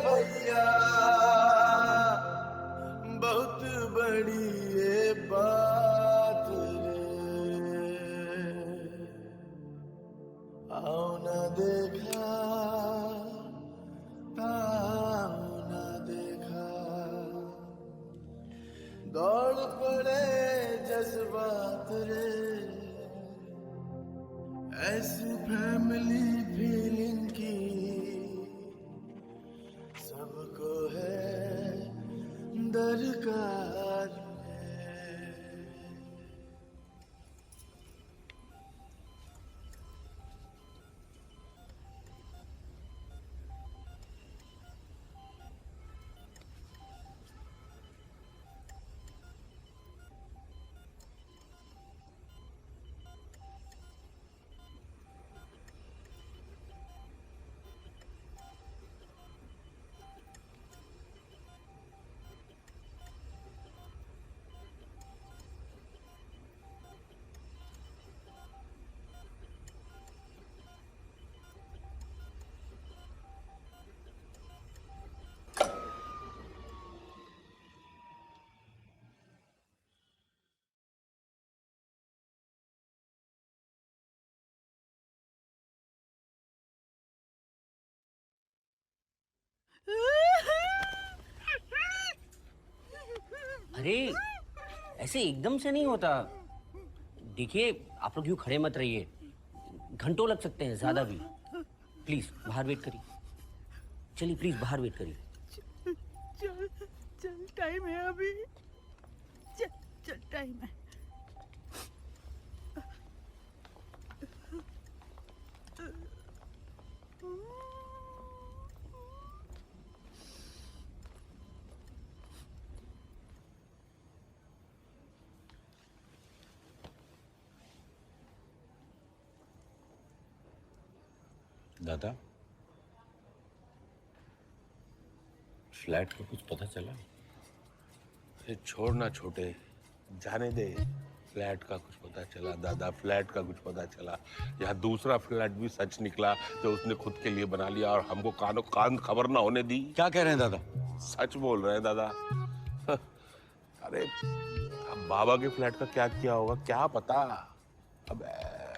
भैया बहुत बड़ी ये बात रे आओ न देखा ताऊ न देखा दौड़ पड़े जज्बात रे ऐसी फैमिली फीलिंग की सबको है दरकार अरे ऐसे एकदम से नहीं होता। देखिए आप लोग यूं खड़े मत रहिए, घंटों लग सकते हैं, ज्यादा भी। प्लीज बाहर वेट करिए। चलिए प्लीज बाहर वेट करिए। चल चल, टाइम है अभी। चल चल, टाइम है। दादा फ्लैट का कुछ पता चला? अरे छोड़ ना छोटे, जाने दे। फ्लैट का कुछ पता चला दादा, फ्लैट का कुछ पता चला। यहाँ दूसरा फ्लैट भी सच निकला जो उसने खुद के लिए बना लिया और हमको कानो कान खबर ना होने दी। क्या कह रहे हैं दादा? सच बोल रहे हैं दादा। अरे अब बाबा के फ्लैट का क्या किया होगा क्या पता। अब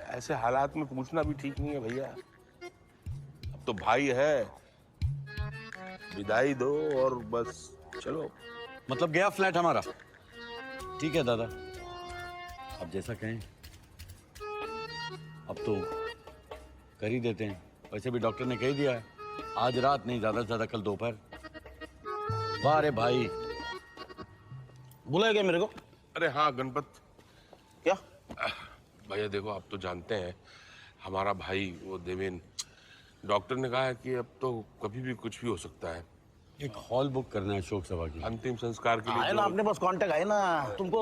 ऐसे हालात में पूछना भी ठीक नहीं है भैया। अब तो भाई है, विदाई दो और बस चलो। मतलब गया फ्लैट हमारा। ठीक है दादा, अब जैसा कहें। अब तो कर ही देते हैं। वैसे भी डॉक्टर ने कह दिया है, आज रात नहीं, ज्यादा से ज्यादा कल दोपहर। वाह रे भाई, बुलाया क्या मेरे को? अरे हाँ गणपत। क्या भैया देखो, आप तो जानते हैं हमारा भाई वो देवेन, डॉक्टर ने कहा है कि अब तो कभी भी कुछ भी हो सकता है। एक हॉल बुक करना है शोक सभा की, अंतिम संस्कार के लिए। है ना, अपने पास कांटेक्ट है ना। तुमको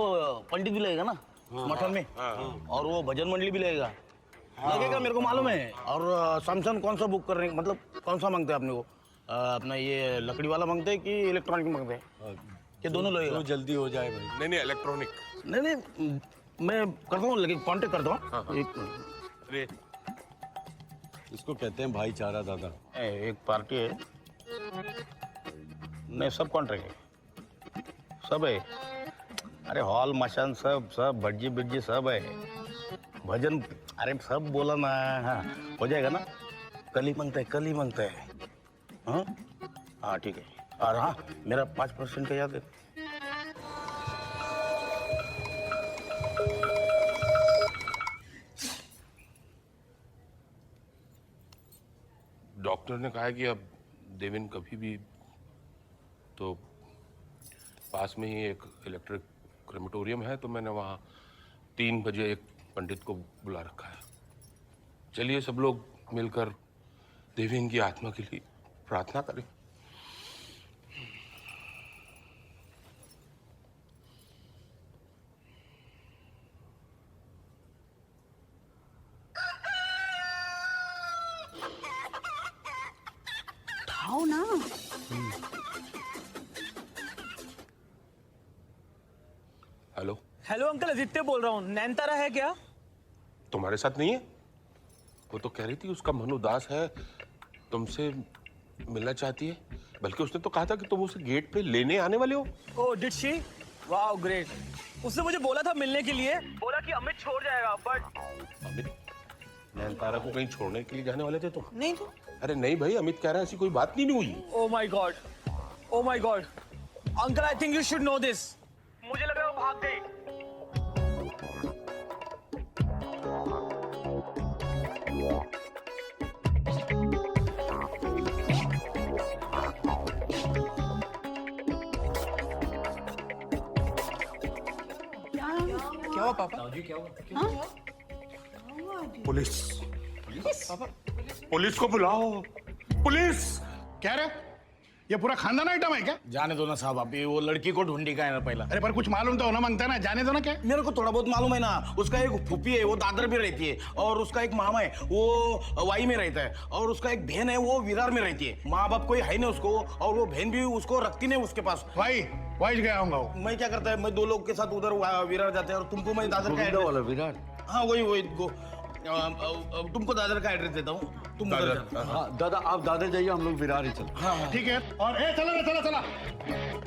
पंडित भी लगेगा ना मठन में, और वो भजन मंडली भी लगेगा। लगेगा, मेरे को मालूम है। और सैमसंग कौन सा बुक कर रहे हैं, मतलब कौन सा मांगते हैं अपने को? अपना ये लकड़ी वाला मांगते हैं कि इलेक्ट्रॉनिक मांगते हैं? कि दोनों लगेगा? तो जल्दी हो जाए भाई। नहीं नहीं, इलेक्ट्रॉनिक। नहीं मैं करता हूँ, लेकिन कांटेक्ट करता हूँ। अरे इसको कहते हैं भाईचारा दादा। एक पार्टी है, नहीं सब कॉन्ट्रैक्ट है, सब है। अरे हॉल मशान सब सब भटजी बिटजी सब है, भजन अरे सब बोला ना। हाँ हो जाएगा ना, कल ही मांगता है, कल ही मांगता है। हाँ हाँ ठीक है। और हाँ मेरा 5% का याद है। डॉक्टर ने कहा है कि अब देवेन कभी भी, तो पास में ही एक इलेक्ट्रिक क्रेमेटोरियम है, तो मैंने वहाँ 3 बजे एक पंडित को बुला रखा है। चलिए सब लोग मिलकर देवेन की आत्मा के लिए प्रार्थना करें। उठाओ ना। हेलो हेलो अंकल, आदित्य बोल रहा हूँ। नैनतारा है क्या? तुम्हारे साथ नहीं है? वो तो कह रही थी उसका मन उदास है, तुमसे मिलना चाहती है। बल्कि उसने तो कहा था कि तुम उसे गेट पे लेने आने वाले हो। ओह डिड शी? Wow great. उसने मुझे बोला था मिलने के लिए, बोला कि अमित छोड़ जाएगा, बट अमित? नैनतारा को कहीं छोड़ने के लिए जाने वाले थे तुम? नहीं तो। अरे नहीं भाई, अमित कह रहा है ऐसी कोई बात नहीं हुई। Oh my God, oh my God uncle, I think you should know this. मुझे लगा वो भाग गई। क्या हुआ पापा? जी क्या हुआ? पुलिस, पुलिस को बुलाओ, पुलिस। क्या रे, ये पूरा खानदान आइटम है क्या? जाने दो ना साहब, अभी वो लड़की को ढूंढी का है ना पहला। अरे पर कुछ मालूम तो होना मांगता है ना, जाने दो ना। क्या मेरे को थोड़ा बहुत मालूम है ना। उसका एक फूफी है, वो दादर में रहती है, और उसका एक मामा है, वो वाई में रहता है, और उसका एक बहन है, वो विरार में रहती है। माँ बाप कोई है नहीं उसको, और वो बहन भी उसको रखती नहीं उसके पास। वाई गया होगा वो। मैं क्या करता है, मैं 2 लोग के साथ उधर विरार जाते हैं, और तुमको मैं दादर का एड्रेस वाला विरार, हाँ वही तुमको दादर का एड्रेस देता हूँ, तुम उधर जाना। हाँ दादा, आप दादर जाइए, हम लोग विरार ही चलते। हाँ ठीक है। और चला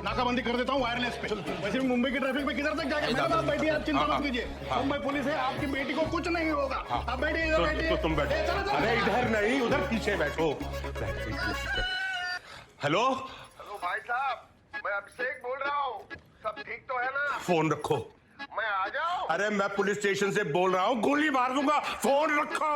नाकाबंदी कर देता हूँ वायरलेस पे। वैसे भी मुंबई की ट्रैफिक में किधर तक जाएगा? मेरे साथ बैठिए, आप चिंता मत कीजिए। मुंबई पुलिस है, आपकी बेटी को कुछ नहीं होगा। आप बैठिए, इधर बैठिए। तो तुम बैठो। अरे इधर नहीं, उधर पीछे बैठो। हेलो भाई साहब, मैं अभिषेक बोल रहा हूँ। सब ठीक तो है ना? फोन रखो। मैं आ जाऊं? अरे मैं पुलिस स्टेशन से बोल रहा हूँ, गोली मार दूंगा। फोन रखो।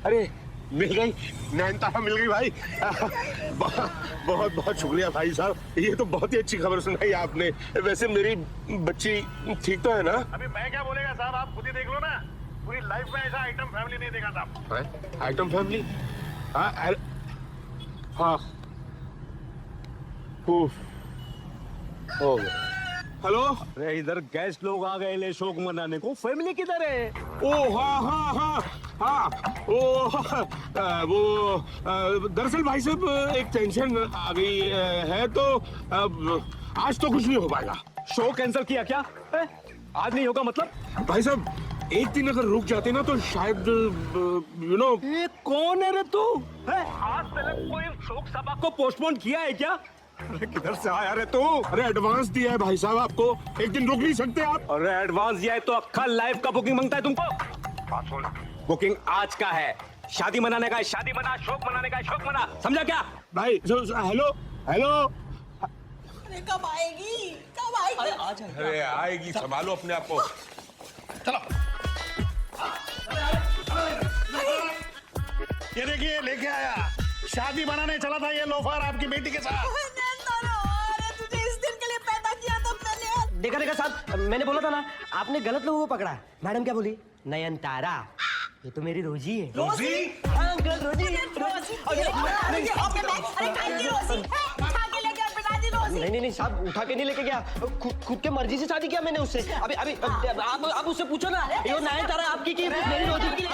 अरे मिल गई, नैनतारा मिल गई भाई। बहुत बहुत शुक्रिया भाई साहब, ये तो बहुत ही अच्छी खबर सुनाई आपने। वैसे मेरी बच्ची ठीक तो है ना? अभी मैं क्या बोलेगा साहब, आप खुद ही देख लो ना। पूरी लाइफ में ऐसा आइटम फैमिली नहीं देखा था। Item family? हाँ हाँ, हो गया। हेलो। अरे इधर गेस्ट लोग आ गए ले शोक मनाने को, फैमिली किधर है? ओ हाँ, वो दरअसल भाई साहब एक टेंशन आ गई है, तो अब आज तो कुछ नहीं हो पाएगा। शो कैंसिल किया क्या? आज नहीं होगा मतलब? भाई साहब एक दिन अगर रुक जाते ना तो शायद यू नो। ये कौन है रे तू? आज तक कोई शोक सभा को पोस्टपोन किया है क्या? अरे किधर से आया रे तू? अरे एडवांस दिया है भाई साहब आपको, एक दिन रुक नहीं सकते आप? अरे एडवांस दिया है तो अक्खा लाइफ का बुकिंग मांगता है तुमको? बुकिंग आज का है, शादी मनाने का है शादी मना, शोक मनाने का है शोक मना, समझा क्या? भाई हेलो। कब आएगी, कब आएगी? अरे आ जाएगी। अरे आएगी, संभालो अपने आप को। चलो। ये देखिए लेके आया, शादी बनाने चला था ये लोफर आपकी बेटी के साथ। तुझे इस दिन के लिए पैदा किया था मैंने। देखा साहब, मैंने बोला था ना, आपने गलत लोगों को पकड़ा। मैडम क्या बोली? नयनतारा, ये तो मेरी रोजी है। रोजी? हाँ अंकल, रोजी। नहीं साहब, उठा के नहीं लेके गया, खुद के मर्जी से शादी किया मैंने उससे। अभी आप उससे पूछो ना, ये नयनतारा आपकी की मेरी रोजी की।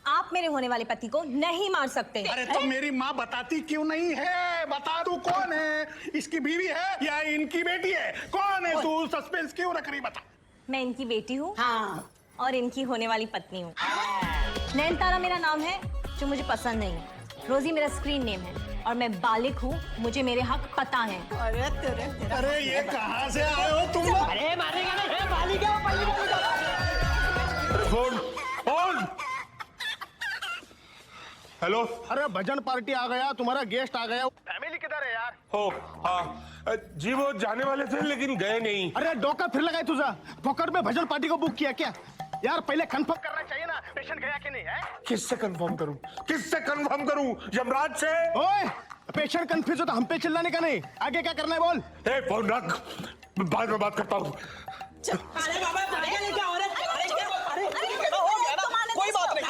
आप मेरे होने वाले पति को नहीं मार सकते। अरे तो मेरी माँ बताती क्यों नहीं है? बता तू कौन है? इसकी बीवी है या इनकी बेटी है? कौन है तू? सस्पेंस क्यों रख रही, बता। मैं इनकी बेटी हूँ। हाँ। और इनकी होने वाली पत्नी हूँ। नयनतारा मेरा नाम है, जो मुझे पसंद नहीं है। रोजी मेरा स्क्रीन नेम है और मैं बालिक हूँ, मुझे मेरे हक पता है। अरे ये कहाँ से आए हो तुम लोग? अरे मारेगा नहीं, बालिक है। फोन। हेलो। अरे भजन पार्टी आ गया, तुम्हारा गेस्ट आ गया। फैमिली किधर है यार? हो हाँ जी, वो जाने वाले थे लेकिन गए नहीं। अरे डोका फिर लगाए तुझा, फोकट में भजन पार्टी को बुक किया क्या? यार पहले कंफर्म करना चाहिए ना, पेशेंट गया कि नहीं है? किससे कंफर्म करूं? यमराज से? ओए, पेशेंट कंफ्यूज हो तो हम पे चिल्लाने का नहीं, आगे क्या करना है बोल। ए फोन रख, बाद में बात करता हूँ। अरे बाबा, क्या हो रहा है? कोई बात नहीं।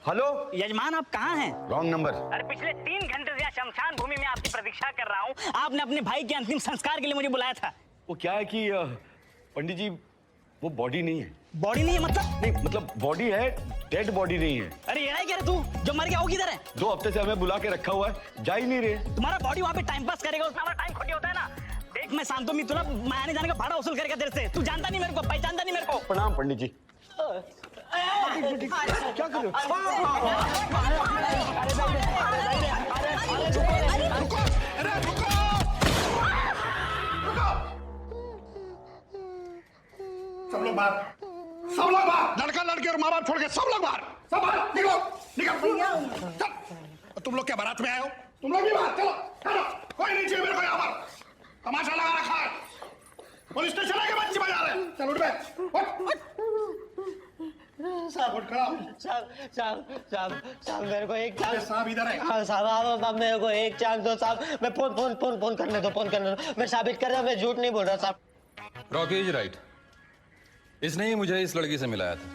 हेलो यजमान, आप कहाँ हैं? Wrong number. अरे पिछले 3 घंटे से शमशान भूमि में आपकी प्रतीक्षा कर रहा हूँ। आपने अपने भाई के अंतिम संस्कार के लिए मुझे बुलाया था। वो क्या है कि पंडित जी, वो बॉडी नहीं है। बॉडी नहीं है मतलब? नहीं मतलब बॉडी है, डेड बॉडी नहीं है। अरे ये क्या तू, जो मर गया वो किधर है? 2 हफ्ते से हमें बुला के रखा हुआ है, जा ही नहीं रहे। तुम्हारा बॉडी वहाँ पे टाइम पास करेगा, उसमें हमारा टाइम खोटी होता है ना। देख मैं शांतो मित्रा, मैं आने जाने का भाड़ा वसूल करेगा तेरे से। तू जानता नहीं मेरे को, पहचानता नहीं मेरे को। प्रणाम पंडित जी। क्या कर रहे सब लोग बाहर, लड़का लड़के और माँ बाप छोड़ के सब लोग बाहर, सब बाहर, निकलो। तुम लोग क्या बारात में आए हो? तुम लोग भी बाहर चलो, कोई नहीं चाहिए मेरे को यहाँ पर। तमाशा लगा रखा है, पुलिस स्टेशन आके बच्चे बजा रहे हैं। चलो उठ बे। साहब मेरे को एक चांस। साहब इधर है। हाँ साहब, आप मेरे को एक चांस दो साहब। मैं फोन करने दो। मैं साबित कर रहा हूँ, मैं झूठ नहीं बोल रहा साहब। रॉकी इज राइट, इसने ही मुझे इस लड़की से मिलाया था।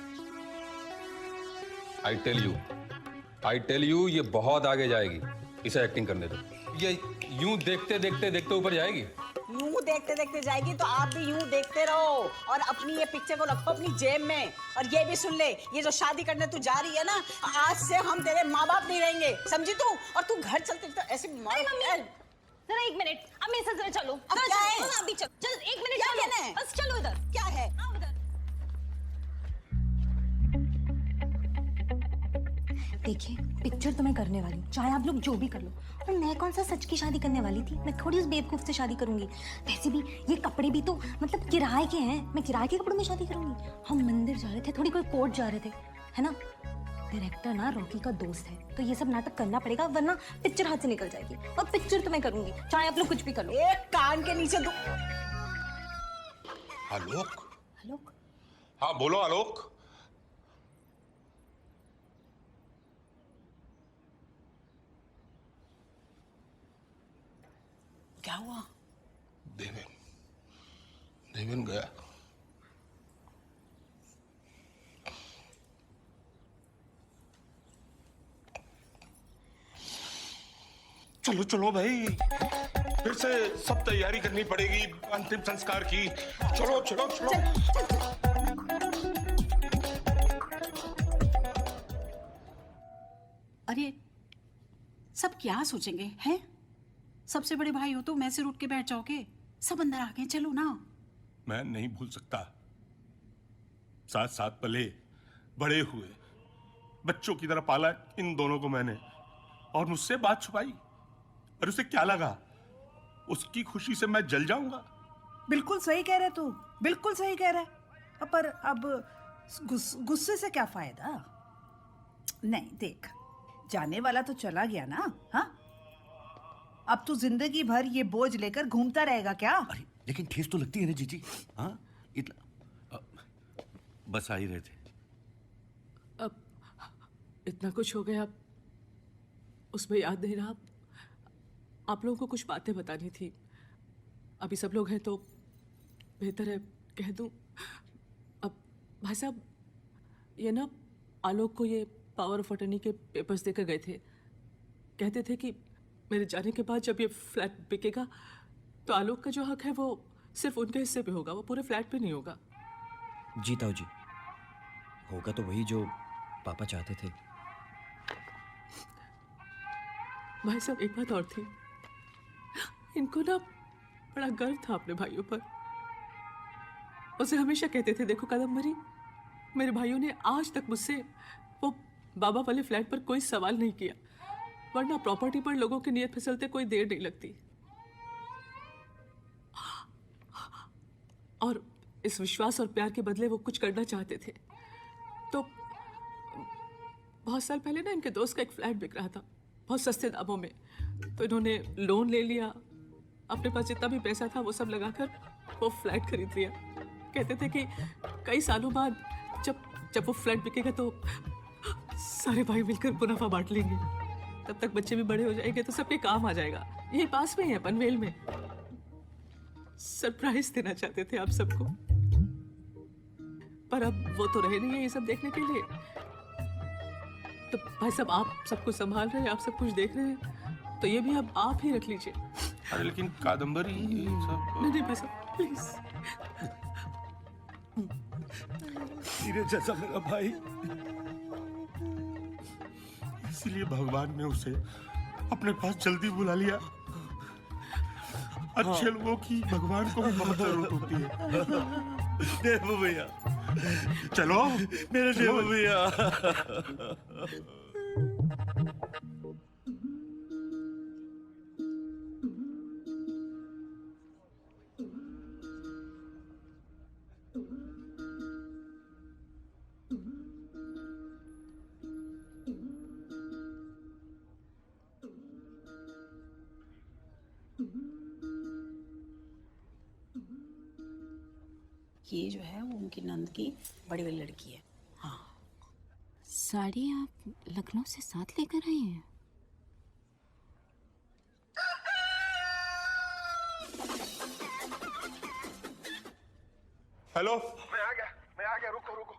आई टेल यू ये बहुत आगे जाएगी, इसे एक्टिंग करने दो। ये यूं देखते देखते ऊपर जाएगी। यूं देखते जाएगी तो आप भी यूं देखते रहो और अपनी ये पिक्चर को रखो अपनी जेब में। और ये भी सुन ले, ये जो शादी करने तू जा रही है ना, आज से हम तेरे माँ बाप नहीं रहेंगे, समझी तू? और तू घर चलते तो ऐसे जरा 1 मिनट, अब मेरे साथ जरा चलो। अब क्या है? अभी चल 1 मिनट, क्या कहना है? बस चलो इधर। क्या है? देखिए, पिक्चर तो मैं करने वाली हूँ, चाहे आप लोग जो भी कर लो। और मैं कौन सा सच की शादी करने वाली थी? मैं थोड़ी उस बेवकूफ से शादी करूंगी। वैसे भी ये कपड़े भी तो मतलब किराए के हैं, मैं किराए के कपड़ों में शादी करूंगी। हम मंदिर जा रहे थे, थोड़ी कोई कोर्ट जा रहे थे, है ना? डायरेक्टर ना रॉकी का दोस्त है, तो ये सब नाटक करना पड़ेगा, वरना पिक्चर हाथ से निकल जाएगी। और पिक्चर तो मैं करूंगी, चाहे आप लोग कुछ भी कर लो। एक कान के नीचे दो। आलोक? आलोक? हाँ बोलो आलोक। हुआ? देवेन गया। चलो चलो भाई, फिर से सब तैयारी करनी पड़ेगी अंतिम संस्कार की। चलो चलो चलो। अरे सब क्या सोचेंगे हैं? सबसे बड़े भाई हो तो मैं से उठ के बैठ जाओगे? सब अंदर आ गए, चलो ना। मैं नहीं भूल सकता, साथ साथ पले बड़े हुए बच्चों की तरह पाला इन दोनों को मैंने, और मुझसे बात छुपाई। और उसे क्या लगा? उसकी खुशी से मैं जल जाऊंगा? बिल्कुल सही कह रहे तू, बिल्कुल सही कह रहे। पर अब गुस्से से क्या फायदा? नहीं देख, जाने वाला तो चला गया ना। हाँ, अब तू जिंदगी भर ये बोझ लेकर घूमता रहेगा क्या? अरे लेकिन ठेस तो लगती है ना जीजी। हाँ, बस आ ही रहे थे। अब इतना कुछ हो गया, उसमें याद नहीं रहा। आप लोगों को कुछ बातें बतानी थी। अभी सब लोग हैं तो बेहतर है कह दूं। अब भाई साहब, ये ना आलोक को ये पावर ऑफ अटर्नी के पेपर्स देकर गए थे। कहते थे कि मेरे जाने के बाद जब ये फ्लैट बिकेगा तो आलोक का जो हक है वो सिर्फ उनके हिस्से पे होगा, वो पूरे फ्लैट पे नहीं होगा। जी ताऊ जी, होगा तो वही जो पापा चाहते थे। भाई साहब एक बात और थी, इनको ना बड़ा गर्व था अपने भाइयों पर। उसे हमेशा कहते थे, देखो कादम्बरी, मेरे भाइयों ने आज तक मुझसे वो बाबा वाले फ्लैट पर कोई सवाल नहीं किया, वरना प्रॉपर्टी पर लोगों की नीयत फिसलते कोई देर नहीं लगती। और इस विश्वास और प्यार के बदले वो कुछ करना चाहते थे। तो बहुत साल पहले ना इनके दोस्त का एक फ्लैट बिक रहा था बहुत सस्ते दामों में, तो इन्होंने लोन ले लिया। अपने पास जितना भी पैसा था वो सब लगाकर वो फ्लैट खरीद लिया। कहते थे कि कई सालों बाद जब वो फ्लैट बिकेगा तो सारे भाई मिलकर मुनाफा बांट लेंगे। तब तक बच्चे भी बड़े हो जाएंगे तो सबके काम आ जाएगा। यही पास में ही है, पनवेल में। सरप्राइज देना चाहते थे आप सबको, पर अब वो तो रहे नहीं है ये सब देखने के लिए। तो भाई साहब, आप सब कुछ संभाल रहे हैं, आप सब कुछ देख रहे हैं, तो ये भी अब आप ही रख लीजिए। अरे लेकिन कादम्बरी सब नहीं भाई साहब प्लीज। हीरे जैसा मेरा भाई, इसीलिए भगवान ने उसे अपने पास जल्दी बुला लिया। अच्छे लोगों की भगवान को भी बहुत जरूरत होती है। देवू भैया, चलो मेरे देवू भैया। ये जो है वो उनकी नंद की बड़ी वाली लड़की है। हाँ, साड़ी आप लखनऊ से साथ लेकर आए हैं? हेलो, मैं आ गया, रुको रुको।